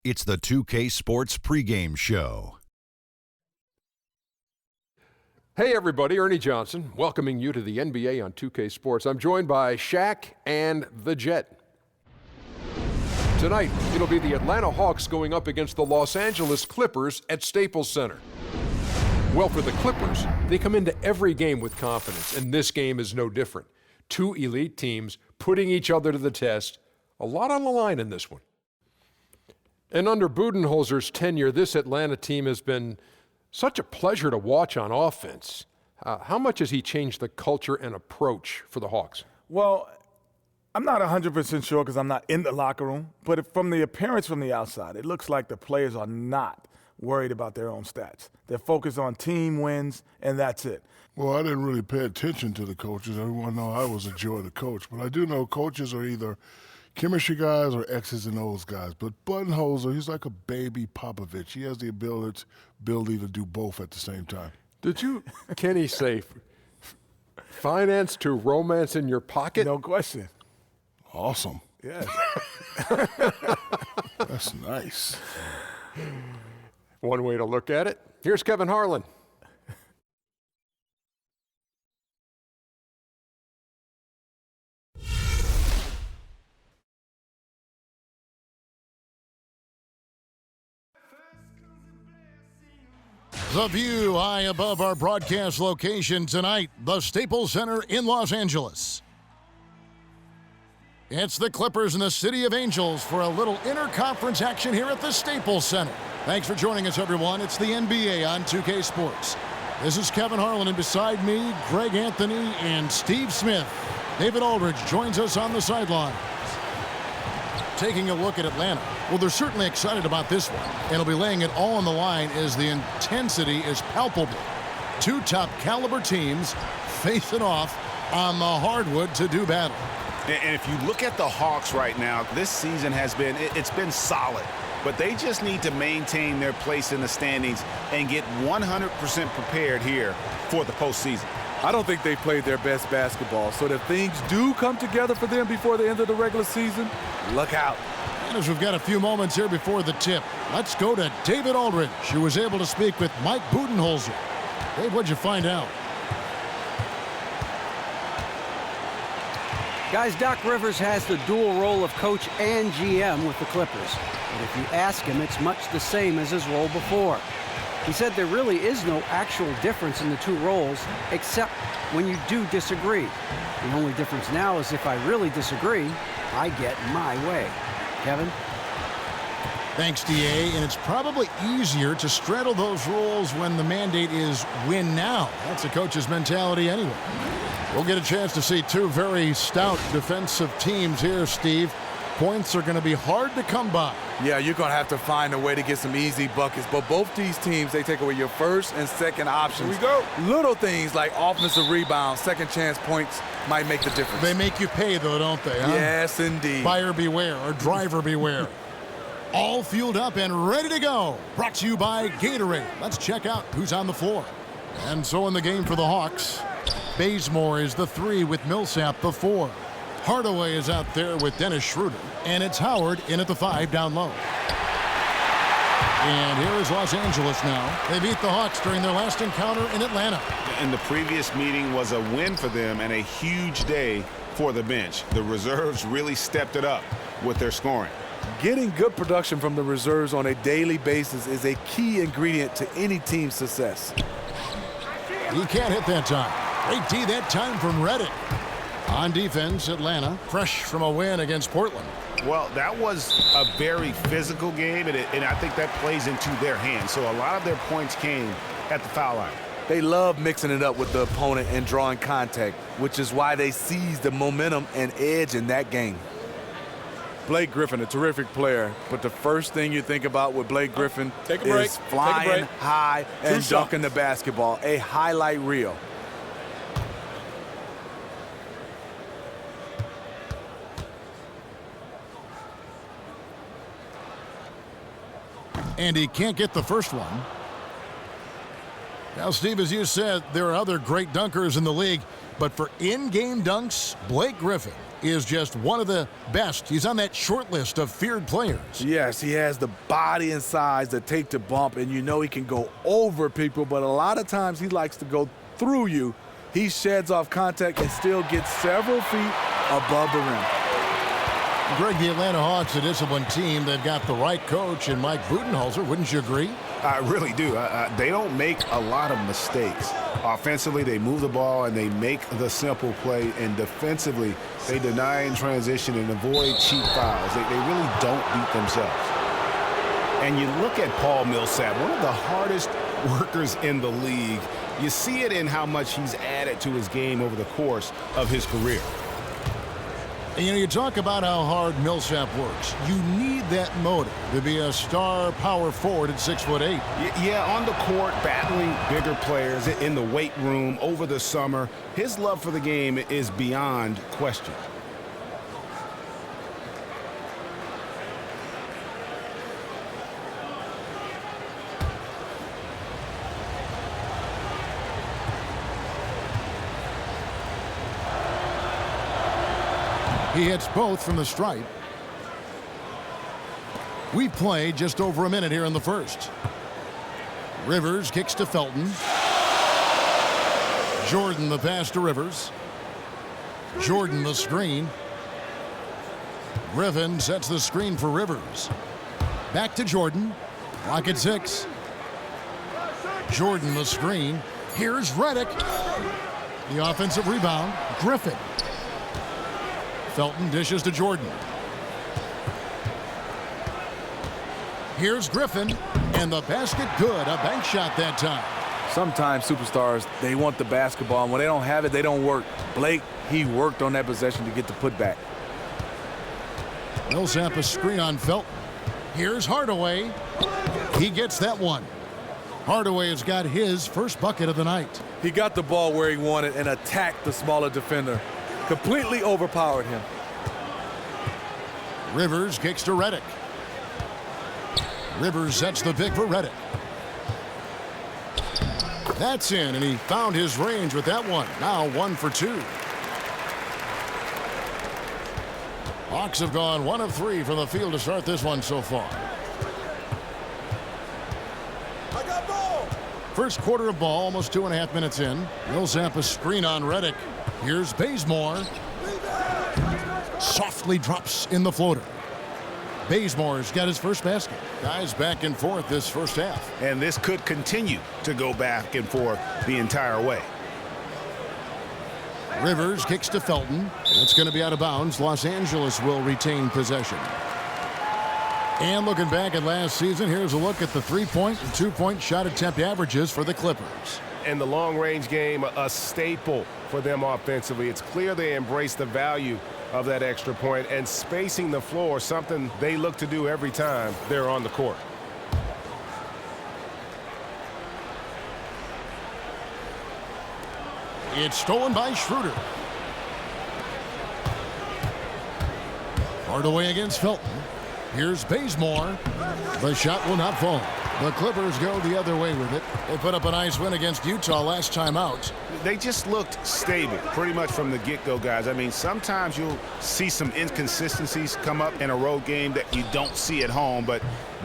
It's the 2K Sports Pregame Show. Hey everybody, Ernie Johnson, welcoming you to the NBA on 2K Sports. I'm joined by Shaq and the Jet. Tonight, it'll be the Atlanta Hawks going up against the Los Angeles Clippers at Staples Center. Well, for the Clippers, they come into every game with confidence, and this game is no different. Two elite teams putting each other to the test. A lot on the line in this one. And under Budenholzer's tenure, this Atlanta team has been such a pleasure to watch on offense. How much has he changed the culture and approach for the Hawks? Well, I'm not 100% sure because I'm not in the locker room, but from the appearance from the outside, it looks like the players are not worried about their own stats. They're focused on team wins, and that's it. Well, I didn't really pay attention to the coaches. Everyone knows I was a joy to coach. But I do know coaches are either chemistry guys or X's and O's guys. But Budenholzer, he's like a baby Popovich. He has the ability to do both at the same time. Did you, Kenny, say finance to romance in your pocket? No question. Awesome. Yes. That's nice. One way to look at it. Here's Kevin Harlan. The view high above our broadcast location tonight, the Staples Center in Los Angeles. It's the Clippers and the City of Angels for a little interconference action here at the Staples Center. Thanks for joining us, everyone. It's the NBA on 2K Sports. This is Kevin Harlan, and beside me, Greg Anthony and Steve Smith. David Aldridge joins us on the sideline. Taking a look at Atlanta. Well, they're certainly excited about this one, and they'll be laying it all on the line as the intensity is palpable. Two top caliber teams facing off on the hardwood to do battle. And if you look at the Hawks right now, this season has been, it's been solid. But they just need to maintain their place in the standings and get 100% prepared here for the postseason. I don't think they played their best basketball, so if things do come together for them before the end of the regular season, look out. And as we've got a few moments here before the tip, let's go to David Aldridge, who was able to speak with Mike Budenholzer. Dave, what'd you find out? Guys, Doc Rivers has the dual role of coach and GM with the Clippers. But if you ask him, it's much the same as his role before. He said there really is no actual difference in the two roles, except when you do disagree. The only difference now is if I really disagree, I get my way. Kevin? Thanks, DA. And it's probably easier to straddle those roles when the mandate is win now. That's a coach's mentality anyway. We'll get a chance to see two very stout defensive teams here, Steve. Points are going to be hard to come by. Yeah, you're going to have to find a way to get some easy buckets. But both these teams, they take away your first and second options. Here we go. Little things like offensive rebounds, second chance points might make the difference. They make you pay, though, don't they? Huh? Yes, indeed. Buyer beware or driver beware. All fueled up and ready to go. Brought to you by Gatorade. Let's check out who's on the floor. And so in the game for the Hawks, Bazemore is the 3 with Millsap the 4. Hardaway is out there with Dennis Schroeder. And it's Howard in at the 5 down low. And here is Los Angeles now. They beat the Hawks during their last encounter in Atlanta. And the previous meeting was a win for them and a huge day for the bench. The reserves really stepped it up with their scoring. Getting good production from the reserves on a daily basis is a key ingredient to any team's success. He can't hit that time. Great D that time from Redick. On defense, Atlanta, fresh from a win against Portland. Well, that was a very physical game, and I think that plays into their hands. So a lot of their points came at the foul line. They love mixing it up with the opponent and drawing contact, which is why they seized the momentum and edge in that game. Blake Griffin, a terrific player, but the first thing you think about with Blake Griffin is flying high and dunking the basketball, a highlight reel. And he can't get the first one. Now, Steve, as you said, there are other great dunkers in the league, But for in-game dunks, Blake Griffin is just one of the best. He's on that short list of feared players. Yes, he has the body and size to take the bump, and you know he can go over people, but a lot of times he likes to go through you. He sheds off contact and still gets several feet above the rim. Greg, the Atlanta Hawks, a disciplined team. They've got the right coach in Mike Budenholzer. Wouldn't you agree? I really do. They don't make a lot of mistakes. Offensively, they move the ball and they make the simple play. And defensively, they deny in transition and avoid cheap fouls. They really don't beat themselves. And you look at Paul Millsap, one of the hardest workers in the league. You see it in how much he's added to his game over the course of his career. And, you know, you talk about how hard Millsap works. You need that motive to be a star power forward at 6'8". Yeah, on the court, battling bigger players in the weight room over the summer. His love for the game is beyond question. He hits both from the stripe. We played just over a minute here in the first. Rivers kicks to Felton. Jordan the pass to Rivers. Jordan the screen. Griffin sets the screen for Rivers. Back to Jordan. Clock at 6. Jordan the screen. Here's Redick. The offensive rebound. Griffin. Felton dishes to Jordan. Here's Griffin, and the basket good. A bank shot that time. Sometimes superstars, they want the basketball, and when they don't have it, they don't work. Blake, he worked on that possession to get the putback. Millsap a screen on Felton. Here's Hardaway. He gets that one. Hardaway has got his first bucket of the night. He got the ball where he wanted and attacked the smaller defender. Completely overpowered him. Rivers kicks to Redick. Rivers sets the pick for Redick. That's in, and he found his range with that one. Now 1 for 2. Hawks have gone 1 of 3 from the field to start this one so far. First quarter of ball, almost 2.5 minutes in. Millsap a screen on Redick. Here's Bazemore. Softly drops in the floater. Bazemore's got his first basket. Guys back and forth this first half. And this could continue to go back and forth the entire way. Rivers kicks to Felton. It's going to be out of bounds. Los Angeles will retain possession. And looking back at last season, here's a look at the 3-point and 2-point shot attempt averages for the Clippers. In the long-range game, a staple for them offensively. It's clear they embrace the value of that extra point, and spacing the floor, something they look to do every time they're on the court. It's stolen by Schroeder. Hardaway against Felton. Here's Bazemore. The shot will not fall. The Clippers go the other way with it. They put up a nice win against Utah last time out. They just looked stable pretty much from the get-go, guys. I mean, sometimes you'll see some inconsistencies come up in a road game that you don't see at home, but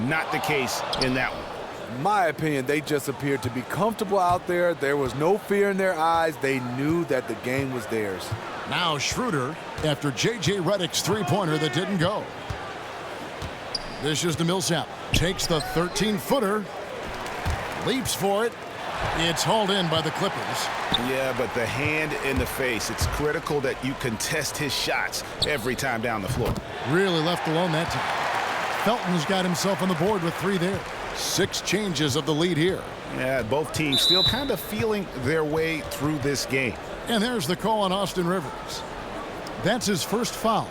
not the case in that one. In my opinion, they just appeared to be comfortable out there. There was no fear in their eyes. They knew that the game was theirs. Now Schroeder after J.J. Redick's three-pointer that didn't go. This is the Millsap. Takes the 13-footer. Leaps for it. It's hauled in by the Clippers. Yeah, but the hand in the face. It's critical that you contest his shots every time down the floor. Really left alone that time. Felton's got himself on the board with 3 there. 6 changes of the lead here. Yeah, both teams still kind of feeling their way through this game. And there's the call on Austin Rivers. That's his first foul.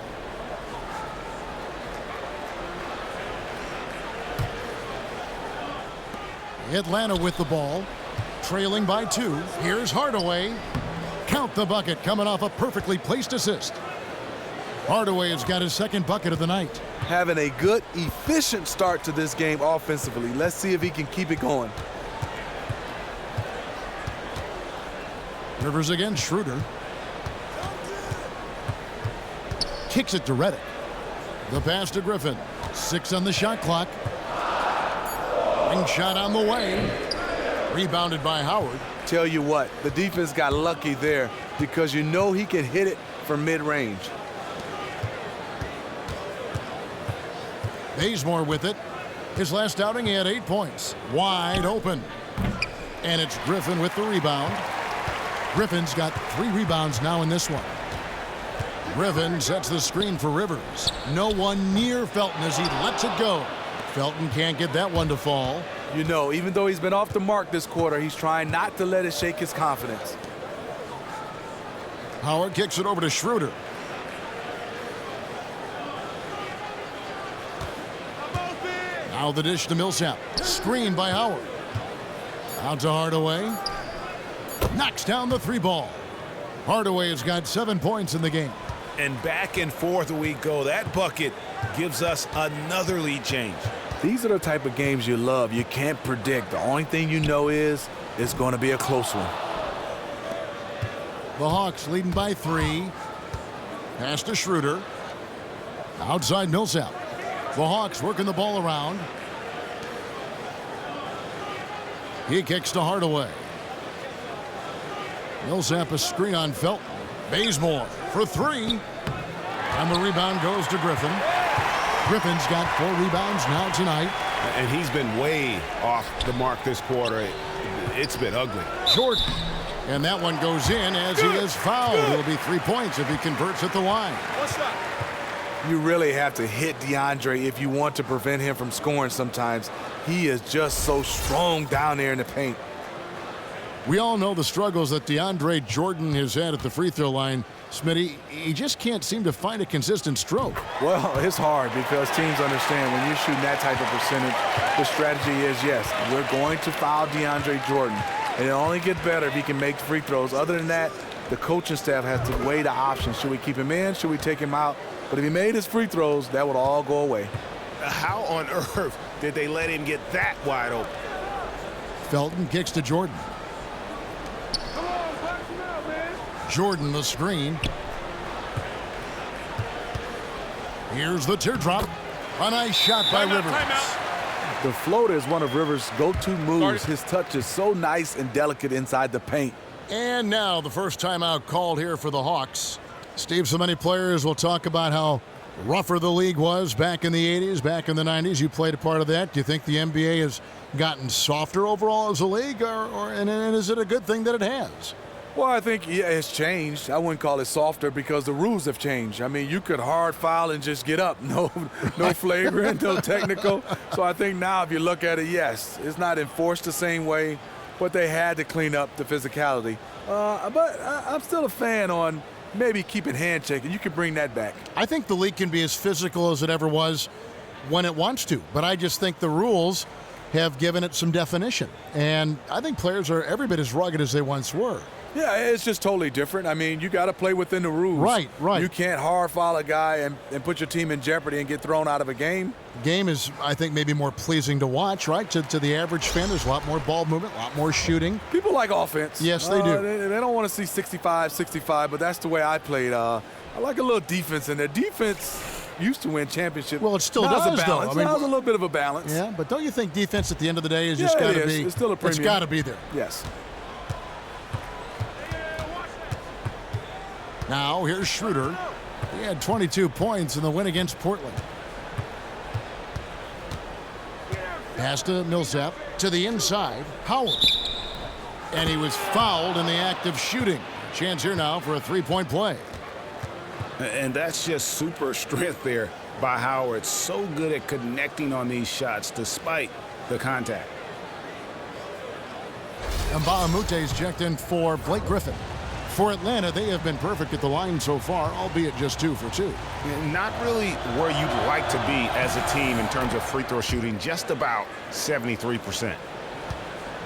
Atlanta with the ball, trailing by 2. Here's Hardaway. Count the bucket coming off a perfectly placed assist. Hardaway has got his second bucket of the night. Having a good, efficient start to this game offensively. Let's see if he can keep it going. Rivers against Schroeder. kicks it to Redick. The pass to Griffin. 6 on the shot clock. Ring shot on the way. Rebounded by Howard. Tell you what, the defense got lucky there because you know he can hit it from mid-range. Bazemore with it. His last outing, he had 8 points. Wide open. And it's Griffin with the rebound. Griffin's got 3 rebounds now in this one. Griffin sets the screen for Rivers. No one near Felton as he lets it go. Felton can't get that one to fall. You know, even though he's been off the mark this quarter, he's trying not to let it shake his confidence. Howard kicks it over to Schroeder. Now the dish to Millsap. Screen by Howard. Out to Hardaway. Knocks down the 3 ball. Hardaway has got 7 points in the game. And back and forth we go. That bucket gives us another lead change. These are the type of games you love. You can't predict. The only thing you know is it's going to be a close one. The Hawks leading by 3. Pass to Schroeder. Outside Millsap. The Hawks working the ball around. He kicks to Hardaway. Millsap a screen on Felton. Bazemore for 3. And the rebound goes to Griffin. Griffin's got 4 rebounds now tonight. And he's been way off the mark this quarter. It's been ugly. Jordan. And that one goes in as he is fouled. It'll be 3 points if he converts at the line. You really have to hit DeAndre if you want to prevent him from scoring sometimes. He is just so strong down there in the paint. We all know the struggles that DeAndre Jordan has had at the free throw line. Smitty, he just can't seem to find a consistent stroke. Well, it's hard because teams understand when you're shooting that type of percentage, the strategy is, yes, we're going to foul DeAndre Jordan. And it'll only get better if he can make free throws. Other than that, the coaching staff has to weigh the options. Should we keep him in? Should we take him out? But if he made his free throws, that would all go away. How on earth did they let him get that wide open? Felton kicks to Jordan. Jordan the screen. Here's the teardrop. A nice shot by Rivers. The floater is one of Rivers' go-to moves. His touch is so nice and delicate inside the paint. And now the first timeout called here for the Hawks. Steve, so many players will talk about how rougher the league was back in the 80s, back in the 90s. You played a part of that. Do you think the NBA has gotten softer overall as a league, and is it a good thing that it has? Well, I think, yeah, it's changed. I wouldn't call it softer because the rules have changed. I mean, you could hard foul and just get up. No flagrant, no technical. So I think now if you look at it, yes, it's not enforced the same way, but they had to clean up the physicality. But I'm still a fan on maybe keeping hand checking. You can bring that back. I think the league can be as physical as it ever was when it wants to, but I just think the rules have given it some definition. And I think players are every bit as rugged as they once were. Yeah, it's just totally different. I mean, you got to play within the rules. Right. You can't hard foul a guy and put your team in jeopardy and get thrown out of a game. Game is, I think, maybe more pleasing to watch, right? To the average fan, there's a lot more ball movement, a lot more shooting. People like offense. Yes, they do. They don't want to see 65-65, but that's the way I played. I like a little defense in there. Defense used to win championships. Well, it still now does, though. I mean, now there's a little bit of a balance. Yeah, but don't you think defense at the end of the day is just got to be? It's still a premium. It's got to be there. Yes. Now, here's Schroeder. He had 22 points in the win against Portland. Pass to Millsap. To the inside, Howard. And he was fouled in the act of shooting. Chance here now for a three-point play. And that's just super strength there by Howard. So good at connecting on these shots despite the contact. And Baamute's checked in for Blake Griffin. For Atlanta, they have been perfect at the line so far, albeit just 2 for 2. Not really where you'd like to be as a team in terms of free throw shooting, just about 73%.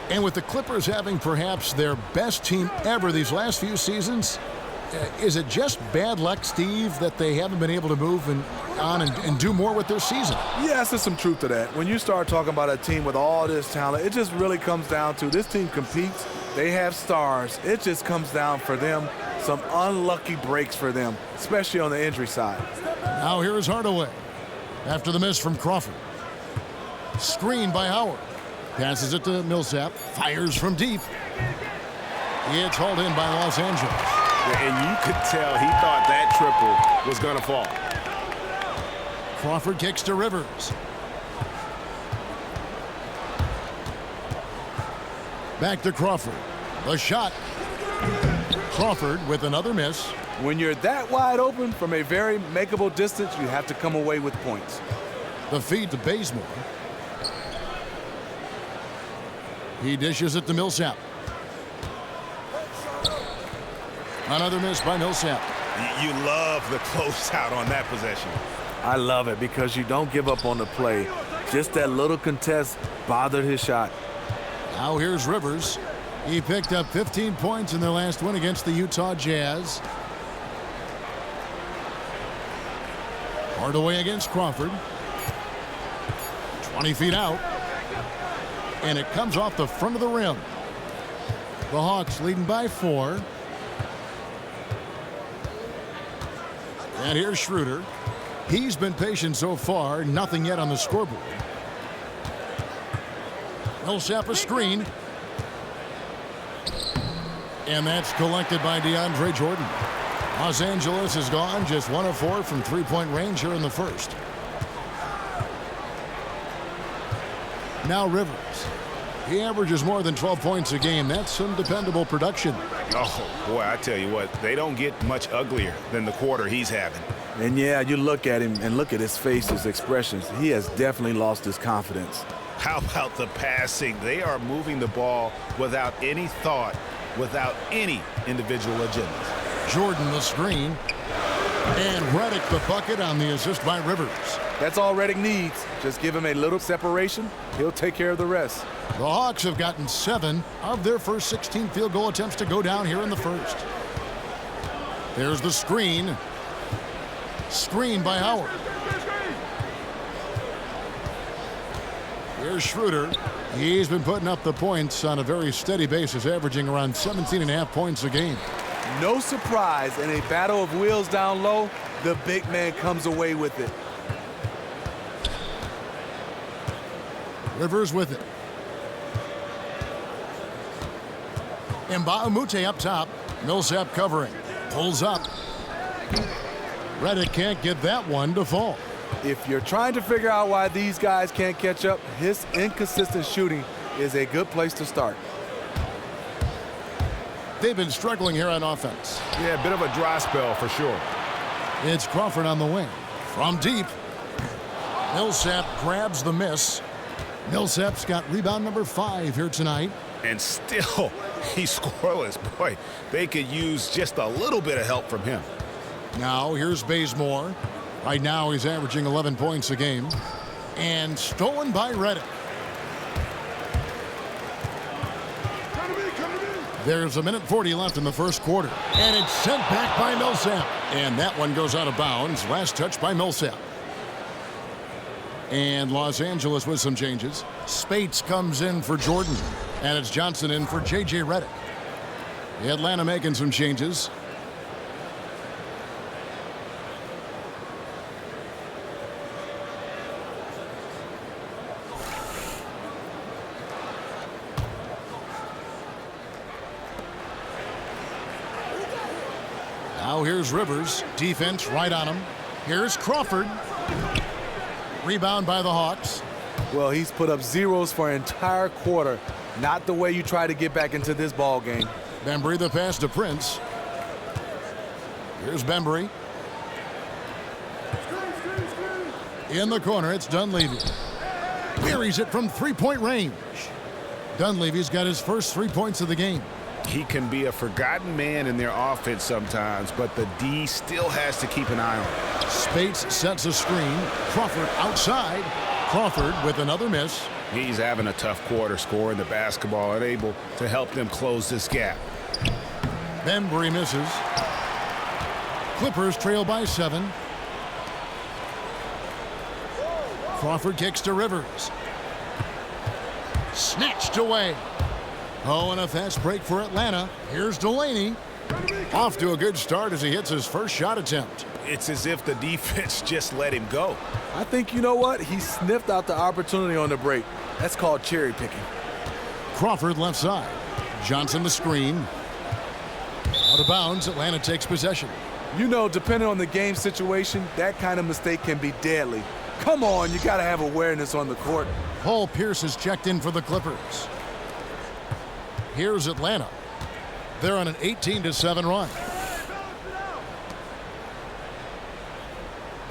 And with the Clippers having perhaps their best team ever these last few seasons, is it just bad luck, Steve, that they haven't been able to move on and do more with their season? Yes, there's some truth to that. When you start talking about a team with all this talent, it just really comes down to this team competes. They have stars. It just comes down for them Some unlucky breaks for them, especially on the injury side. Now here's Hardaway. After the miss from Crawford. Screen by Howard. Passes it to Millsap. Fires from deep. It's hauled in by Los Angeles. And you could tell he thought that triple was going to fall. Crawford kicks to Rivers. Back to Crawford. The shot. Crawford with another miss. When you're that wide open from a very makeable distance, you have to come away with points. The feed to Bazemore. He dishes it to Millsap. Another miss by Millsap. You love the closeout on that possession. I love it because you don't give up on the play. Just that little contest bothered his shot. Now here's Rivers. He picked up 15 points in their last win against the Utah Jazz. Hardaway against Crawford. 20 feet out. And it comes off the front of the rim. The Hawks leading by 4. And here's Schroeder. He's been patient so far. Nothing yet on the scoreboard. Millsap a screen. And that's collected by DeAndre Jordan. Los Angeles is gone just 1 of 4 from three-point range here in the first. Now Rivers. He averages more than 12 points a game. That's some dependable production. Oh, boy, I tell you what, they don't get much uglier than the quarter he's having. And yeah, you look at him and look at his face, his expressions. He has definitely lost his confidence. How about the passing? They are moving the ball without any thought, without any individual agendas. Jordan the screen. And Redick the bucket on the assist by Rivers. That's all Redick needs. Just give him a little separation. He'll take care of the rest. The Hawks have gotten 7 of their first 16 field goal attempts to go down here in the first. There's the screen. Screen by Howard. Here's Schroeder. He's been putting up the points on a very steady basis, averaging around 17.5 points a game. No surprise, in a battle of wheels down low, the big man comes away with it. Rivers with it. Mbaumute up top. Millsap covering. Pulls up. Redick can't get that one to fall. If you're trying to figure out why these guys can't catch up, his inconsistent shooting is a good place to start. They've been struggling here on offense. Yeah, a bit of a dry spell for sure. It's Crawford on the wing. From deep. Millsap grabs the miss. Millsap's got rebound number 5 here tonight. And still, he's scoreless. Boy, they could use just a little bit of help from him. Now here's Bazemore. Right now he's averaging 11 points a game. And stolen by Redick. There's 1:40 left in the first quarter. And it's sent back by Millsap. And that one goes out of bounds. Last touch by Millsap. And Los Angeles with some changes. Spates comes in for Jordan. And it's Johnson in for J.J. Redick. Atlanta making some changes. Now here's Rivers. Defense right on him. Here's Crawford. Rebound by the Hawks. Well, he's put up zeros for an entire quarter. Not the way you try to get back into this ball game. Bembry the pass to Prince. Here's Bembry. In the corner, it's Dunleavy. Buries it from three-point range. Dunleavy's got his first 3 points of the game. He can be a forgotten man in their offense sometimes, but the D still has to keep an eye on him. Spates sets a screen. Crawford outside. Crawford with another miss. He's having a tough quarter, scoring the basketball and able to help them close this gap. Bembry misses. Clippers trail by 7. Crawford kicks to Rivers. Snatched away. Oh, and a fast break for Atlanta. Here's Delaney. Off to a good start as he hits his first shot attempt. It's as if the defense just let him go. I think, you know what? He sniffed out the opportunity on the break. That's called cherry picking. Crawford left side. Johnson the screen. Out of bounds, Atlanta takes possession. You know, depending on the game situation, that kind of mistake can be deadly. Come on, you got to have awareness on the court. Paul Pierce has checked in for the Clippers. Here's Atlanta. They're on an 18-7 run.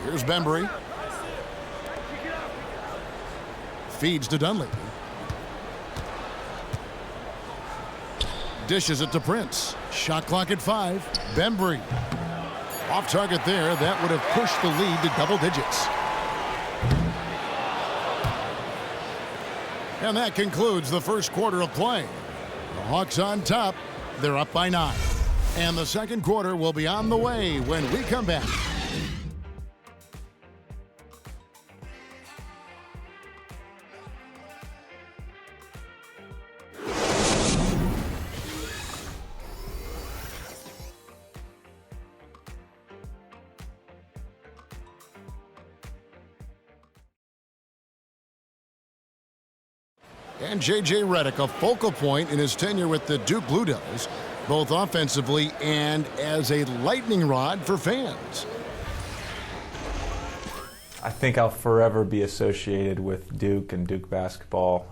Here's Bembry. Feeds to Dunleavy. Dishes it to Prince. Shot clock at 5. Bembry. Off target there. That would have pushed the lead to double digits. And that concludes the first quarter of play. The Hawks on top. They're up by 9. And the second quarter will be on the way when we come back. And J.J. Redick, a focal point in his tenure with the Duke Blue Devils, both offensively and as a lightning rod for fans. I think I'll forever be associated with Duke and Duke basketball.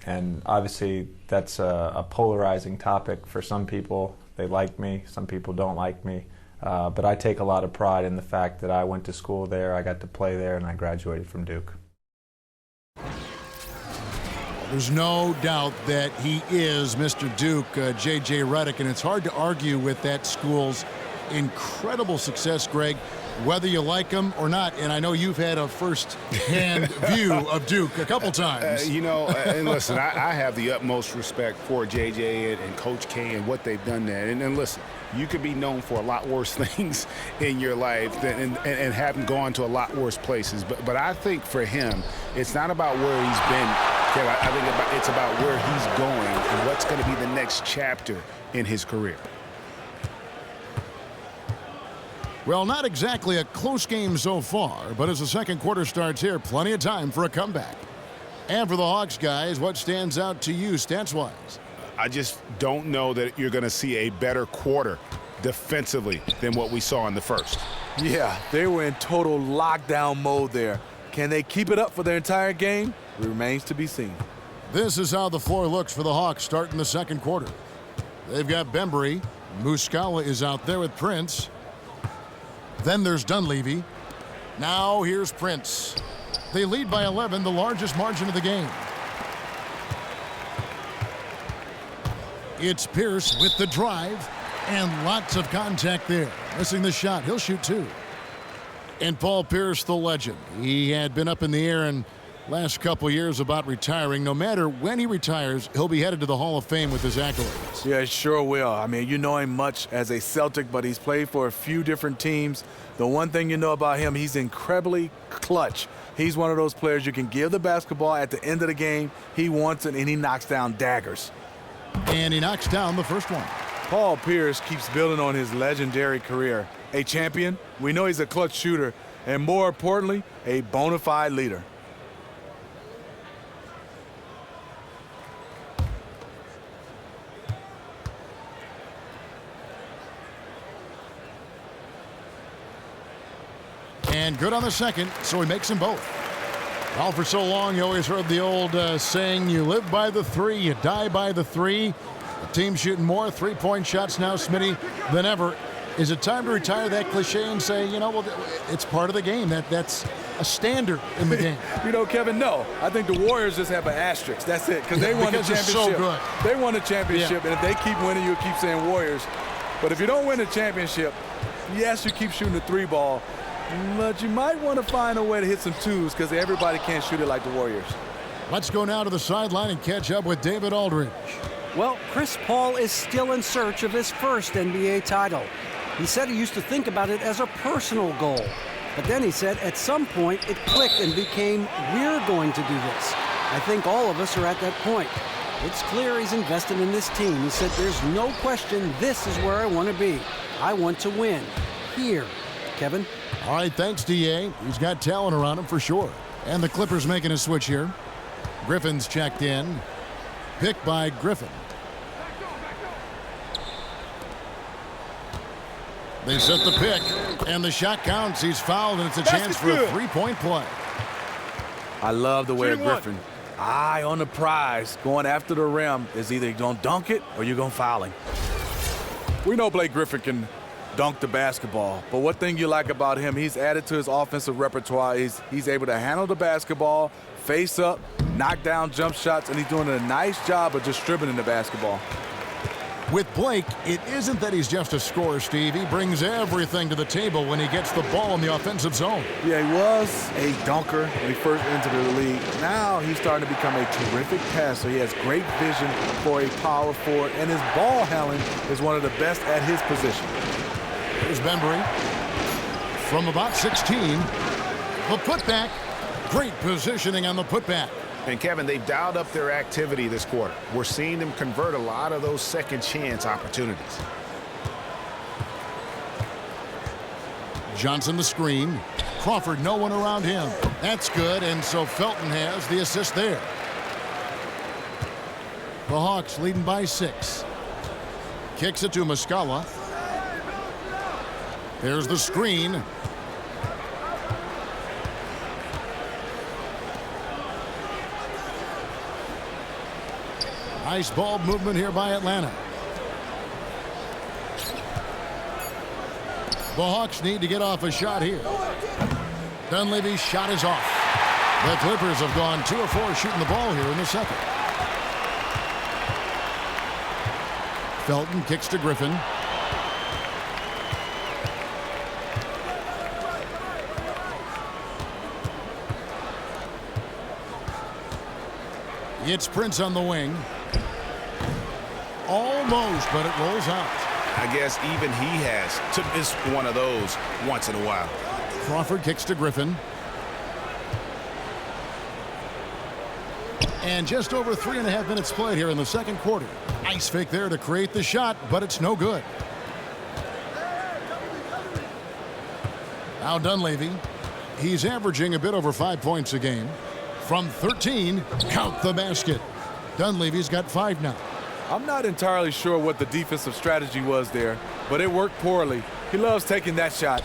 And obviously that's a polarizing topic for some people. They like me, some people don't like me. But I take a lot of pride in the fact that I went to school there, I got to play there, and I graduated from Duke. There's no doubt that he is Mr. Duke, J.J. Redick, and it's hard to argue with that school's incredible success, Greg, whether you like him or not. And I know you've had a first-hand view of Duke a couple times. You know, and listen, I have the utmost respect for J.J. and Coach K and what they've done there. And listen, you could be known for a lot worse things in your life and having gone to a lot worse places. But I think for him, it's not about where he's been. I think it's about where he's going and what's going to be the next chapter in his career. Well, not exactly a close game so far, but as the second quarter starts here, plenty of time for a comeback. And for the Hawks, guys, what stands out to you stats-wise? I just don't know that you're going to see a better quarter defensively than what we saw in the first. Yeah, they were in total lockdown mode there. Can they keep it up for their entire game? It remains to be seen. This is how the floor looks for the Hawks starting the second quarter. They've got Bembry. Muscala is out there with Prince. Then there's Dunleavy. Now here's Prince. They lead by 11, the largest margin of the game. It's Pierce with the drive, and lots of contact there. Missing the shot. He'll shoot 2. And Paul Pierce, the legend. He had been up in the air in last couple years about retiring. No matter when he retires, he'll be headed to the Hall of Fame with his accolades. Yeah, sure will. I mean, you know him much as a Celtic, but he's played for a few different teams. The one thing you know about him, he's incredibly clutch. He's one of those players you can give the basketball at the end of the game. He wants it, and he knocks down daggers. And he knocks down the first one. Paul Pierce keeps building on his legendary career. A champion, we know he's a clutch shooter, and more importantly, a bona fide leader. And good on the second, so he makes them both. Well, for so long, you always heard the old saying, you live by the 3, you die by the 3. The team shooting more three-point shots now, Smitty, than ever. Is it time to retire that cliche and say, you know, well, it's part of the game. That's a standard in the game? You know, Kevin, no. I think the Warriors just have an asterisk. That's it, because they won the championship. So good. They won the championship, and if they keep winning, you'll keep saying Warriors. But if you don't win the championship, yes, you keep shooting the 3 ball, but you might want to find a way to hit some 2s because everybody can't shoot it like the Warriors. Let's go now to the sideline and catch up with David Aldridge. Well, Chris Paul is still in search of his first NBA title. He said he used to think about it as a personal goal. But then he said at some point it clicked and became, we're going to do this. I think all of us are at that point. It's clear he's invested in this team. He said, there's no question this is where I want to be. I want to win. Here. Kevin? All right, thanks, D.A. He's got talent around him for sure. And the Clippers making a switch here. Griffin's checked in. Picked by Griffin. They set the pick, and the shot counts. He's fouled, and it's a chance for a three-point play. I love the way Griffin, eye on the prize, going after the rim, is either going to dunk it or you're going to foul him. We know Blake Griffin can dunk the basketball, but one thing you like about him, he's added to his offensive repertoire. He's able to handle the basketball, face up, knock down jump shots, and he's doing a nice job of distributing the basketball. With Blake, it isn't that he's just a scorer, Steve. He brings everything to the table when he gets the ball in the offensive zone. Yeah, he was a dunker when he first entered the league. Now he's starting to become a terrific passer. He has great vision for a power forward, and his ball handling is one of the best at his position. Here's Bembry from about 16. The putback. Great positioning on the putback. And, Kevin, they've dialed up their activity this quarter. We're seeing them convert a lot of those second chance opportunities. Johnson the screen. Crawford, no one around him. That's good, and so Felton has the assist there. The Hawks leading by 6. Kicks it to Muscala. There's the screen. Nice ball movement here by Atlanta. The Hawks need to get off a shot here. Dunleavy's shot is off. The Clippers have gone 2 of 4 shooting the ball here in the second. Felton kicks to Griffin. It's Prince on the wing. Almost, but it rolls out. I guess even he has to miss one of those once in a while. Crawford kicks to Griffin. And just over 3.5 minutes played here in the second quarter. Ice fake there to create the shot, but it's no good. Now Dunleavy. He's averaging a bit over 5 points a game. From 13, count the basket. Dunleavy's got 5 now. I'm not entirely sure what the defensive strategy was there, but it worked poorly. He loves taking that shot.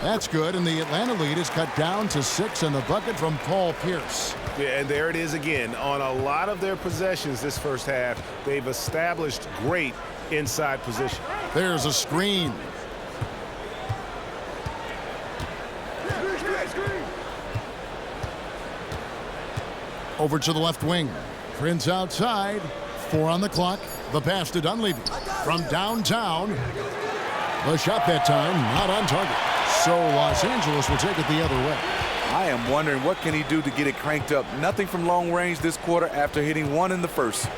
That's good, and the Atlanta lead is cut down to 6 in the bucket from Paul Pierce. Yeah, and there it is again. On a lot of their possessions this first half, they've established great inside position. There's a screen. Over to the left wing. Prince outside. 4 on the clock. The pass to Dunleavy. From downtown. The shot that time not on target. So Los Angeles will take it the other way. I am wondering what can he do to get it cranked up. Nothing from long range this quarter after hitting 1 in the first.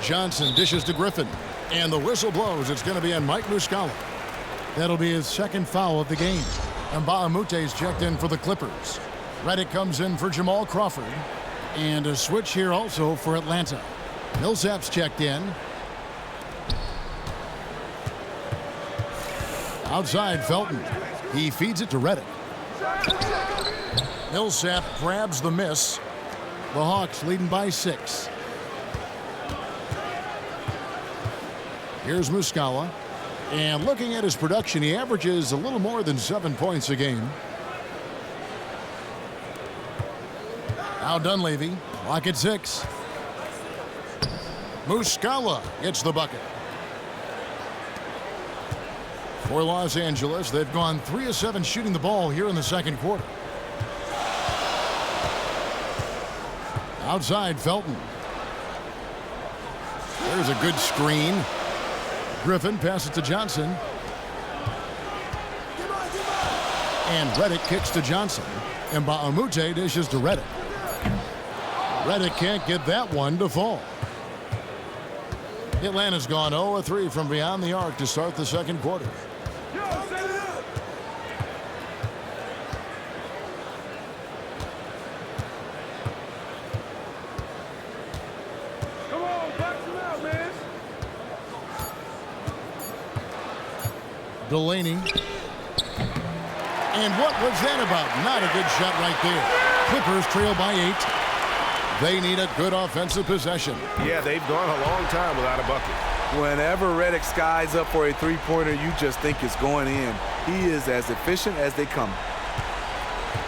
Johnson dishes to Griffin. And the whistle blows. It's going to be on Mike Muscala. That'll be his second foul of the game. And Mbaamute's checked in for the Clippers. Redick comes in for Jamal Crawford. And a switch here also for Atlanta. Millsap's checked in. Outside Felton. He feeds it to Redick. Millsap grabs the miss. The Hawks leading by 6. Here's Muscala. And looking at his production, he averages a little more than 7 points a game. Now Dunleavy, lock at 6. Muscala gets the bucket. For Los Angeles, they've gone 3 of 7 shooting the ball here in the second quarter. Outside Felton. There's a good screen. Griffin passes to Johnson. And Redick kicks to Johnson. And Mbaamoute dishes to Redick. Redick can't get that one to fall. Atlanta's gone 0 of 3 from beyond the arc to start the second quarter. Delaney. And what was that about? Not a good shot right there. Clippers trail by 8. They need a good offensive possession. Yeah, they've gone a long time without a bucket. Whenever Redick skies up for a three-pointer, you just think it's going in. He is as efficient as they come.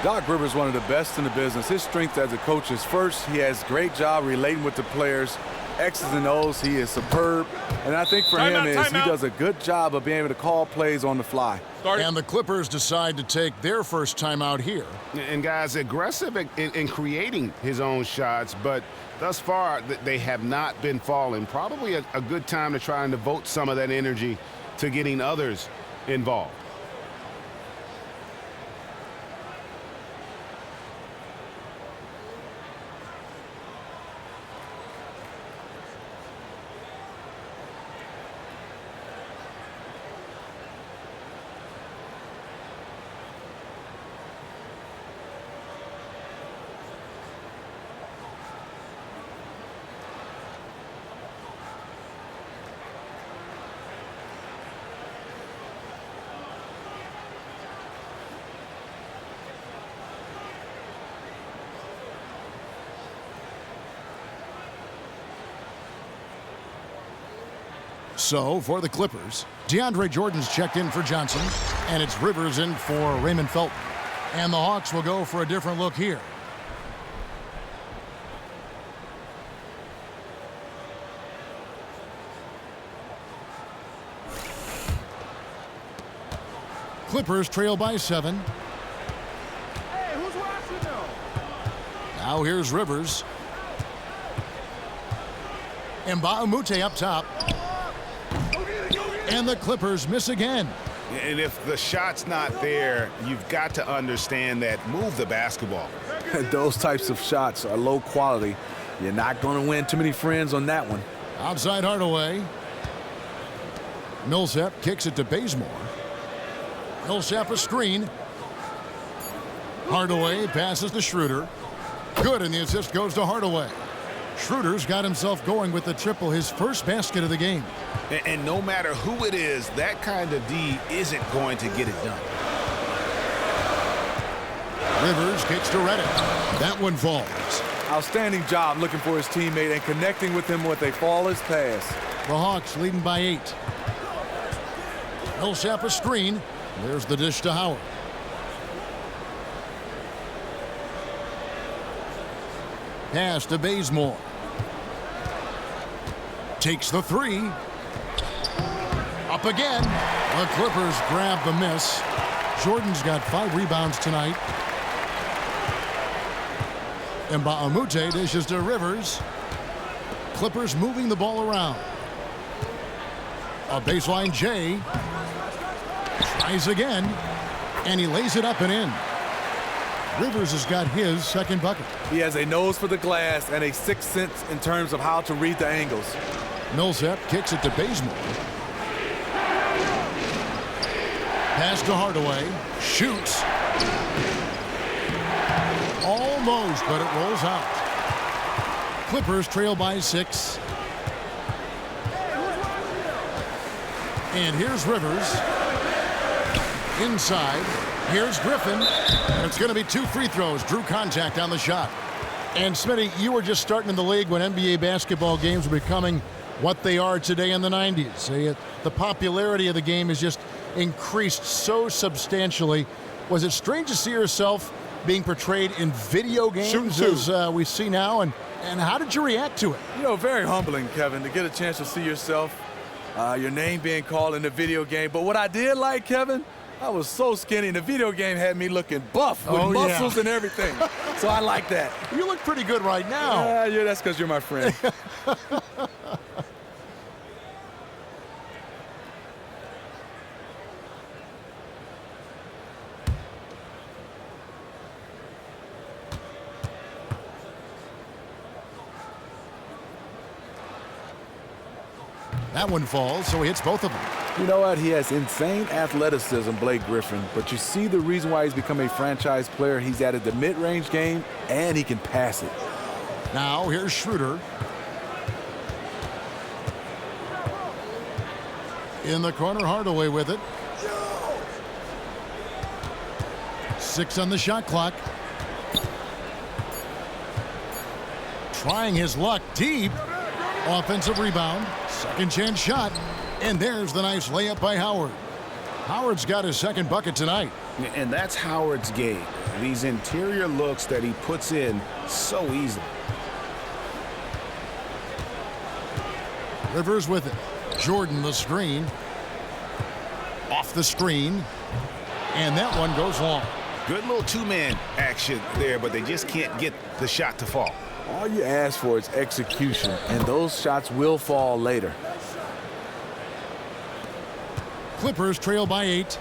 Doc Rivers is one of the best in the business. His strength as a coach is first, he has a great job relating with the players. X's and O's, he is superb. And I think for him is he does a good job of being able to call plays on the fly. And the Clippers decide to take their first timeout here. And guys, aggressive in creating his own shots, but thus far they have not been falling. Probably a good time to try and devote some of that energy to getting others involved. So, for the Clippers, DeAndre Jordan's checked in for Johnson, and it's Rivers in for Raymond Felton. And the Hawks will go for a different look here. Clippers trail by 7. Hey, who's watching now? Now here's Rivers. Mbamute up top. And the Clippers miss again. And if the shot's not there, you've got to understand that. Move the basketball. Those types of shots are low quality. You're not going to win too many friends on that one. Outside Hardaway. Millsap kicks it to Bazemore. Millsap a screen. Hardaway passes to Schroeder. Good, and the assist goes to Hardaway. Schroeder's got himself going with the triple, his first basket of the game. And no matter who it is, that kind of D isn't going to get it done. Rivers kicks to Redick. That one falls. Outstanding job looking for his teammate and connecting with him with a flawless pass. The Hawks leading by 8. Millsap a screen. There's the dish to Howard. Pass to Bazemore. Takes the 3. Up again. The Clippers grab the miss. Jordan's got 5 rebounds tonight. Mbamute dishes to Rivers. Clippers moving the ball around. A baseline J. Tries again. And he lays it up and in. Rivers has got his second bucket. He has a nose for the glass and a sixth sense in terms of how to read the angles. Millsap kicks it to Bazemore. Pass to Hardaway. Shoots. Almost, but it rolls out. Clippers trail by 6. And here's Rivers. Inside. Here's Griffin. And it's going to be 2 free throws. Drew contact on the shot. And Smitty, you were just starting in the league when NBA basketball games were becoming what they are today in the 90s. The popularity of the game has just increased so substantially. Was it strange to see yourself being portrayed in video games as we see now? And how did you react to it? You know, very humbling, Kevin, to get a chance to see yourself, your name being called in the video game. But what I did like, Kevin, I was so skinny. The video game had me looking buff with muscles and everything. So I like that. You look pretty good right now. Yeah, that's because you're my friend. That one falls, so he hits both of them. You know what? He has insane athleticism, Blake Griffin. But you see the reason why he's become a franchise player. He's added the mid-range game, and he can pass it. Now, here's Schroeder. In the corner, Hardaway with it. 6 on the shot clock. Trying his luck deep. Offensive rebound. Second chance shot. And there's the nice layup by Howard. Howard's got his second bucket tonight. And that's Howard's game. These interior looks that he puts in so easily. Rivers with it. Jordan the screen. Off the screen. And that one goes long. Good little two-man action there, but they just can't get the shot to fall. All you ask for is execution, and those shots will fall later. Clippers trail by 8.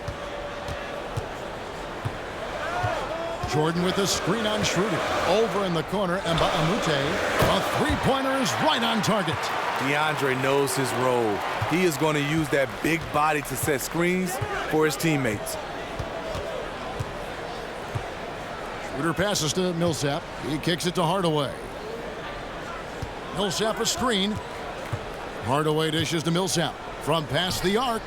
Jordan with the screen on Schroeder. Over in the corner, and Mbamute. A three-pointer is right on target. DeAndre knows his role. He is going to use that big body to set screens for his teammates. Schroeder passes to Millsap. He kicks it to Hardaway. Millsap a screen. Hardaway dishes to Millsap. From past the arc.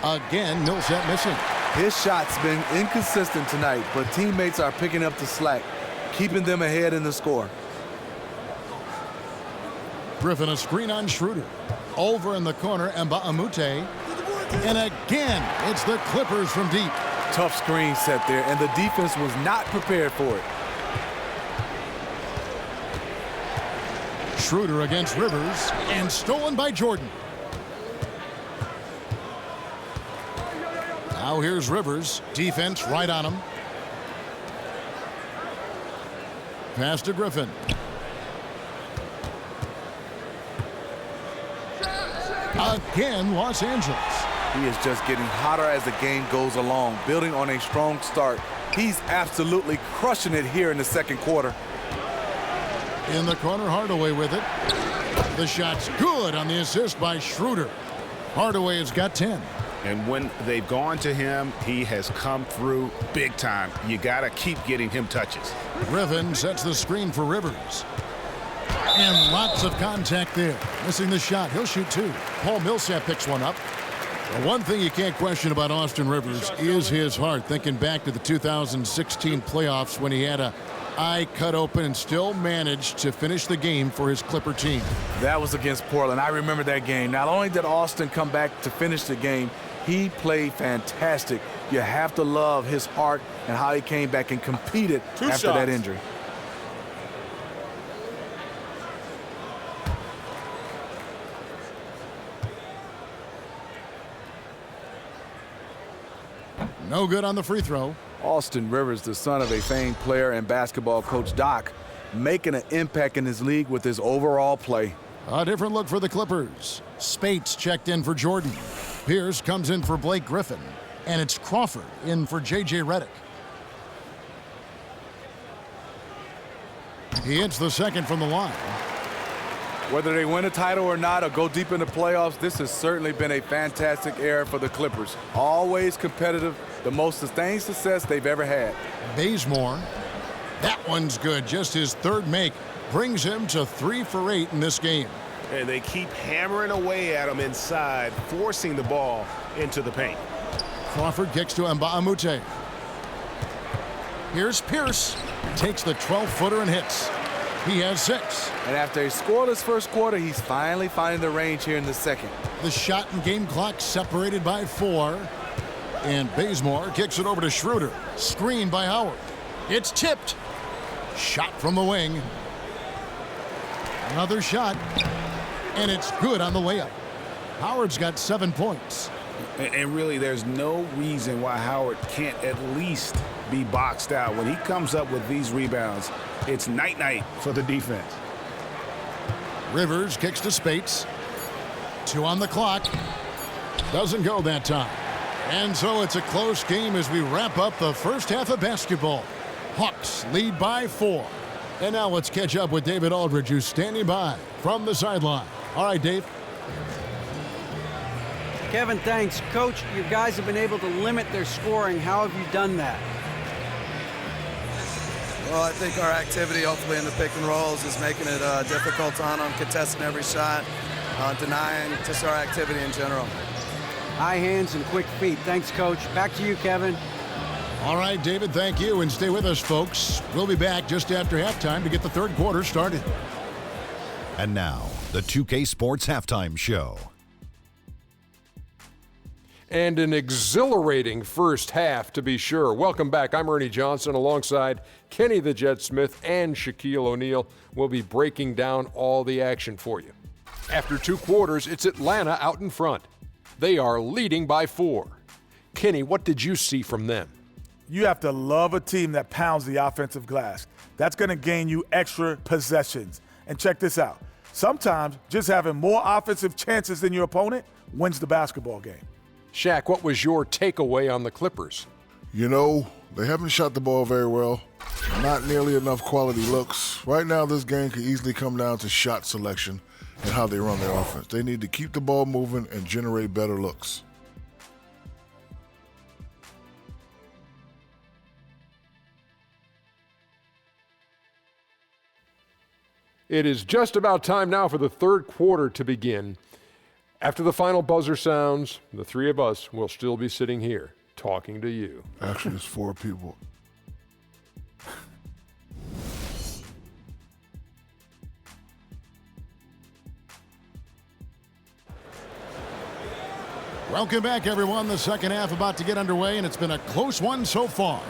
Again, Millsap missing. His shot's been inconsistent tonight, but teammates are picking up the slack, keeping them ahead in the score. Griffin a screen on Schroeder. Over in the corner, Mbamute. And again, it's the Clippers from deep. Tough screen set there, and the defense was not prepared for it. Schroeder against Rivers, and stolen by Jordan. Now here's Rivers. Defense right on him. Pass to Griffin. Again, Los Angeles. He is just getting hotter as the game goes along, building on a strong start. He's absolutely crushing it here in the second quarter. In the corner, Hardaway with it. The shot's good on the assist by Schroeder. Hardaway has got 10. And when they've gone to him, he has come through big time. You got to keep getting him touches. Griffin sets the screen for Rivers. And lots of contact there. Missing the shot. He'll shoot 2. Paul Millsap picks one up. The one thing you can't question about Austin Rivers is his heart. Thinking back to the 2016 playoffs when he had a eye cut open and still managed to finish the game for his Clipper team. That was against Portland. I remember that game. Not only did Austin come back to finish the game, he played fantastic. You have to love his heart and how he came back and competed after that injury. No good on the free throw. Austin Rivers, the son of a famed player and basketball coach Doc, making an impact in his league with his overall play. A different look for the Clippers. Spates checked in for Jordan. Pierce comes in for Blake Griffin. And it's Crawford in for J.J. Redick. He hits the second from the line. Whether they win a title or not or go deep in the playoffs, this has certainly been a fantastic era for the Clippers. Always competitive, the most sustained success they've ever had. Bazemore. That one's good. Just his third make brings him to 3 for 8 in this game. And they keep hammering away at him inside, forcing the ball into the paint. Crawford kicks to Mbamute. Here's Pierce. Takes the 12-footer and hits. He has 6. And after a scoreless first quarter, he's finally finding the range here in the second. The shot and game clock separated by 4. And Bazemore kicks it over to Schroeder. Screened by Howard. It's tipped. Shot from the wing. Another shot. And it's good on the layup. Howard's got 7 points. And really, there's no reason why Howard can't at least be boxed out. When he comes up with these rebounds, it's night-night for the defense. Rivers kicks to Spates. 2 on the clock. Doesn't go that time. And so it's a close game as we wrap up the first half of basketball. Hawks lead by 4. And now let's catch up with David Aldridge, who's standing by from the sideline. All right, Dave. Kevin, thanks. Coach, your guys have been able to limit their scoring. How have you done that? Well, I think our activity, hopefully in the pick and rolls, is making it difficult on them, contesting every shot, denying, just our activity in general. High hands and quick feet. Thanks, Coach. Back to you, Kevin. All right, David, thank you. And stay with us, folks. We'll be back just after halftime to get the third quarter started. And now, the 2K Sports Halftime Show. And an exhilarating first half, to be sure. Welcome back. I'm Ernie Johnson alongside Kenny the Jet Smith and Shaquille O'Neal. We'll be breaking down all the action for you. After 2 quarters, it's Atlanta out in front. They are leading by 4. Kenny, what did you see from them? You have to love a team that pounds the offensive glass. That's going to gain you extra possessions. And check this out. Sometimes just having more offensive chances than your opponent wins the basketball game. Shaq, what was your takeaway on the Clippers? You know, they haven't shot the ball very well. Not nearly enough quality looks. Right now, this game could easily come down to shot selection and how they run their offense. They need to keep the ball moving and generate better looks. It is just about time now for the third quarter to begin. After the final buzzer sounds, the 3 of us will still be sitting here talking to you. Actually, it's 4 people. Welcome back, everyone. The second half about to get underway, and it's been a close one so far.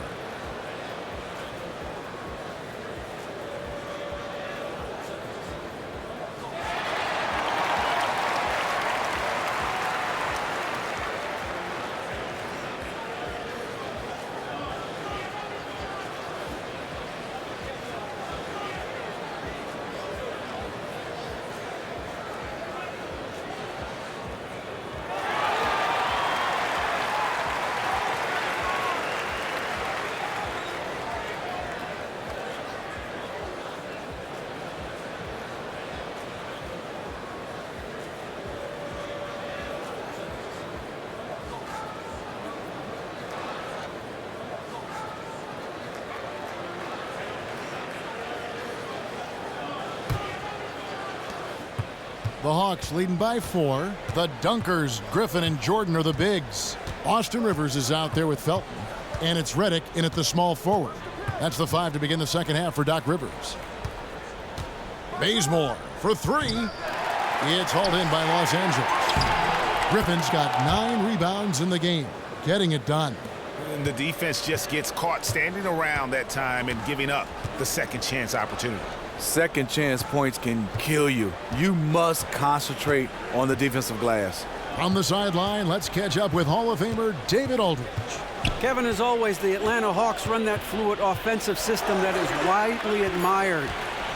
The Hawks leading by 4. The Dunkers, Griffin and Jordan, are the bigs. Austin Rivers is out there with Felton. And it's Redick in at the small forward. That's the 5 to begin the second half for Doc Rivers. Bazemore for 3. It's hauled in by Los Angeles. Griffin's got 9 rebounds in the game, getting it done. And the defense just gets caught standing around that time and giving up the second chance opportunity. Second chance points can kill you. You must concentrate on the defensive glass. On the sideline, let's catch up with Hall of Famer David Aldridge. Kevin, as always, the Atlanta Hawks run that fluid offensive system that is widely admired.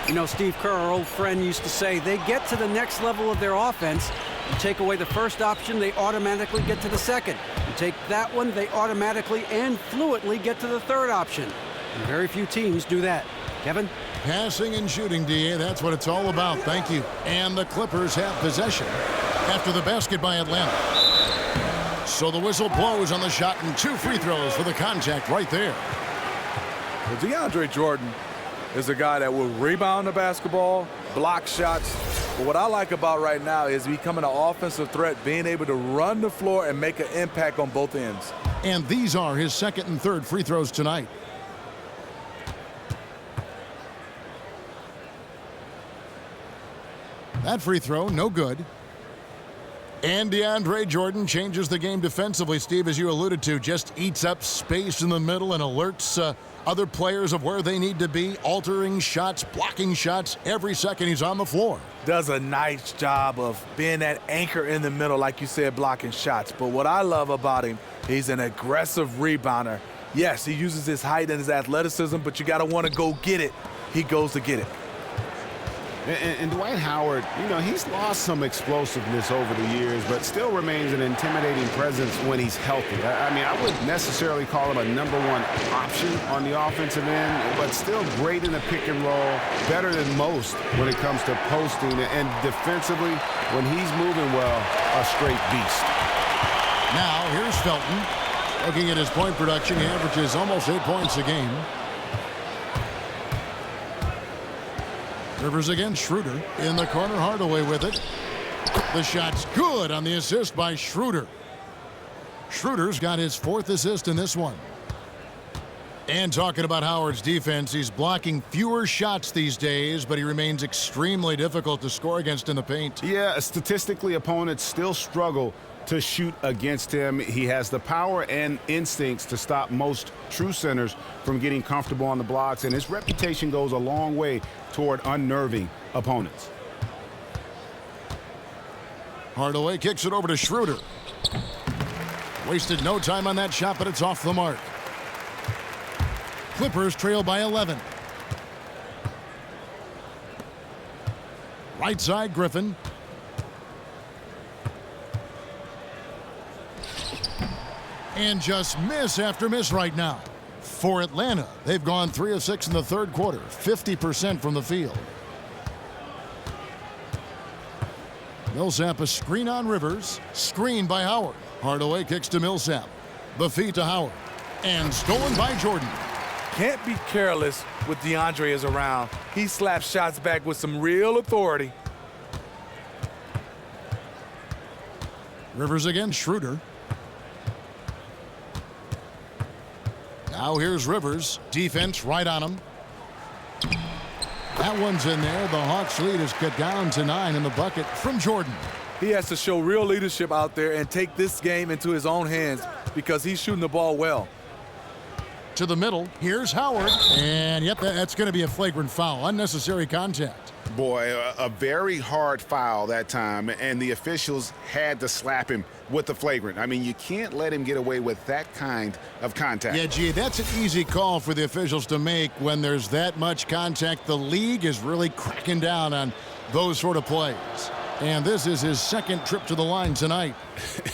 You know, Steve Kerr, our old friend, used to say they get to the next level of their offense. You take away the first option, they automatically get to the second. You take that one, they automatically and fluidly get to the third option. And very few teams do that. Kevin? Passing and shooting, DA, that's what it's all about. Thank you. And the Clippers have possession after the basket by Atlanta. So the whistle blows on the shot and 2 free throws for the contact right there. Well, DeAndre Jordan is a guy that will rebound the basketball, block shots. But what I like about right now is becoming an offensive threat, being able to run the floor and make an impact on both ends. And these are his second and third free throws tonight. That free throw, no good. And DeAndre Jordan changes the game defensively, Steve, as you alluded to. Just eats up space in the middle and alerts other players of where they need to be, altering shots, blocking shots every second he's on the floor. Does a nice job of being that anchor in the middle, like you said, blocking shots. But what I love about him, he's an aggressive rebounder. Yes, he uses his height and his athleticism, but you got to want to go get it. He goes to get it. And Dwight Howard, you know, he's lost some explosiveness over the years, but still remains an intimidating presence when he's healthy. I mean, I wouldn't necessarily call him a number 1 option on the offensive end, but still great in the pick and roll, better than most when it comes to posting. And defensively, when he's moving well, a straight beast. Now, here's Felton. Looking at his point production, he averages almost 8 points a game. Rivers against Schroeder. In the corner, Hardaway with it. The shot's good on the assist by Schroeder. Schroeder's got his 4th assist in this one. And talking about Howard's defense, he's blocking fewer shots these days, but he remains extremely difficult to score against in the paint. Yeah, statistically, opponents still struggle to shoot against him. He has the power and instincts to stop most true centers from getting comfortable on the blocks, and his reputation goes a long way toward unnerving opponents. Hardaway kicks it over to Schroeder. Wasted no time on that shot, but it's off the mark. Clippers trail by 11. Right side, Griffin. And just miss after miss right now. For Atlanta, they've gone 3 of 6 in the third quarter, 50% from the field. Millsap a screen on Rivers. Screen by Howard. Hardaway kicks to Millsap. The feed to Howard. And stolen by Jordan. Can't be careless with DeAndre is around. He slaps shots back with some real authority. Rivers against Schroeder. Now here's Rivers. Defense right on him. That one's in there. The Hawks lead is cut down to 9 in the bucket from Jordan. He has to show real leadership out there and take this game into his own hands because he's shooting the ball well. To the middle. Here's Howard. And yep, that's going to be a flagrant foul. Unnecessary contact. Boy, a very hard foul that time, and the officials had to slap him with the flagrant. I mean, you can't let him get away with that kind of contact. Yeah, gee, that's an easy call for the officials to make when there's that much contact. The league is really cracking down on those sort of plays. And this is his second trip to the line tonight.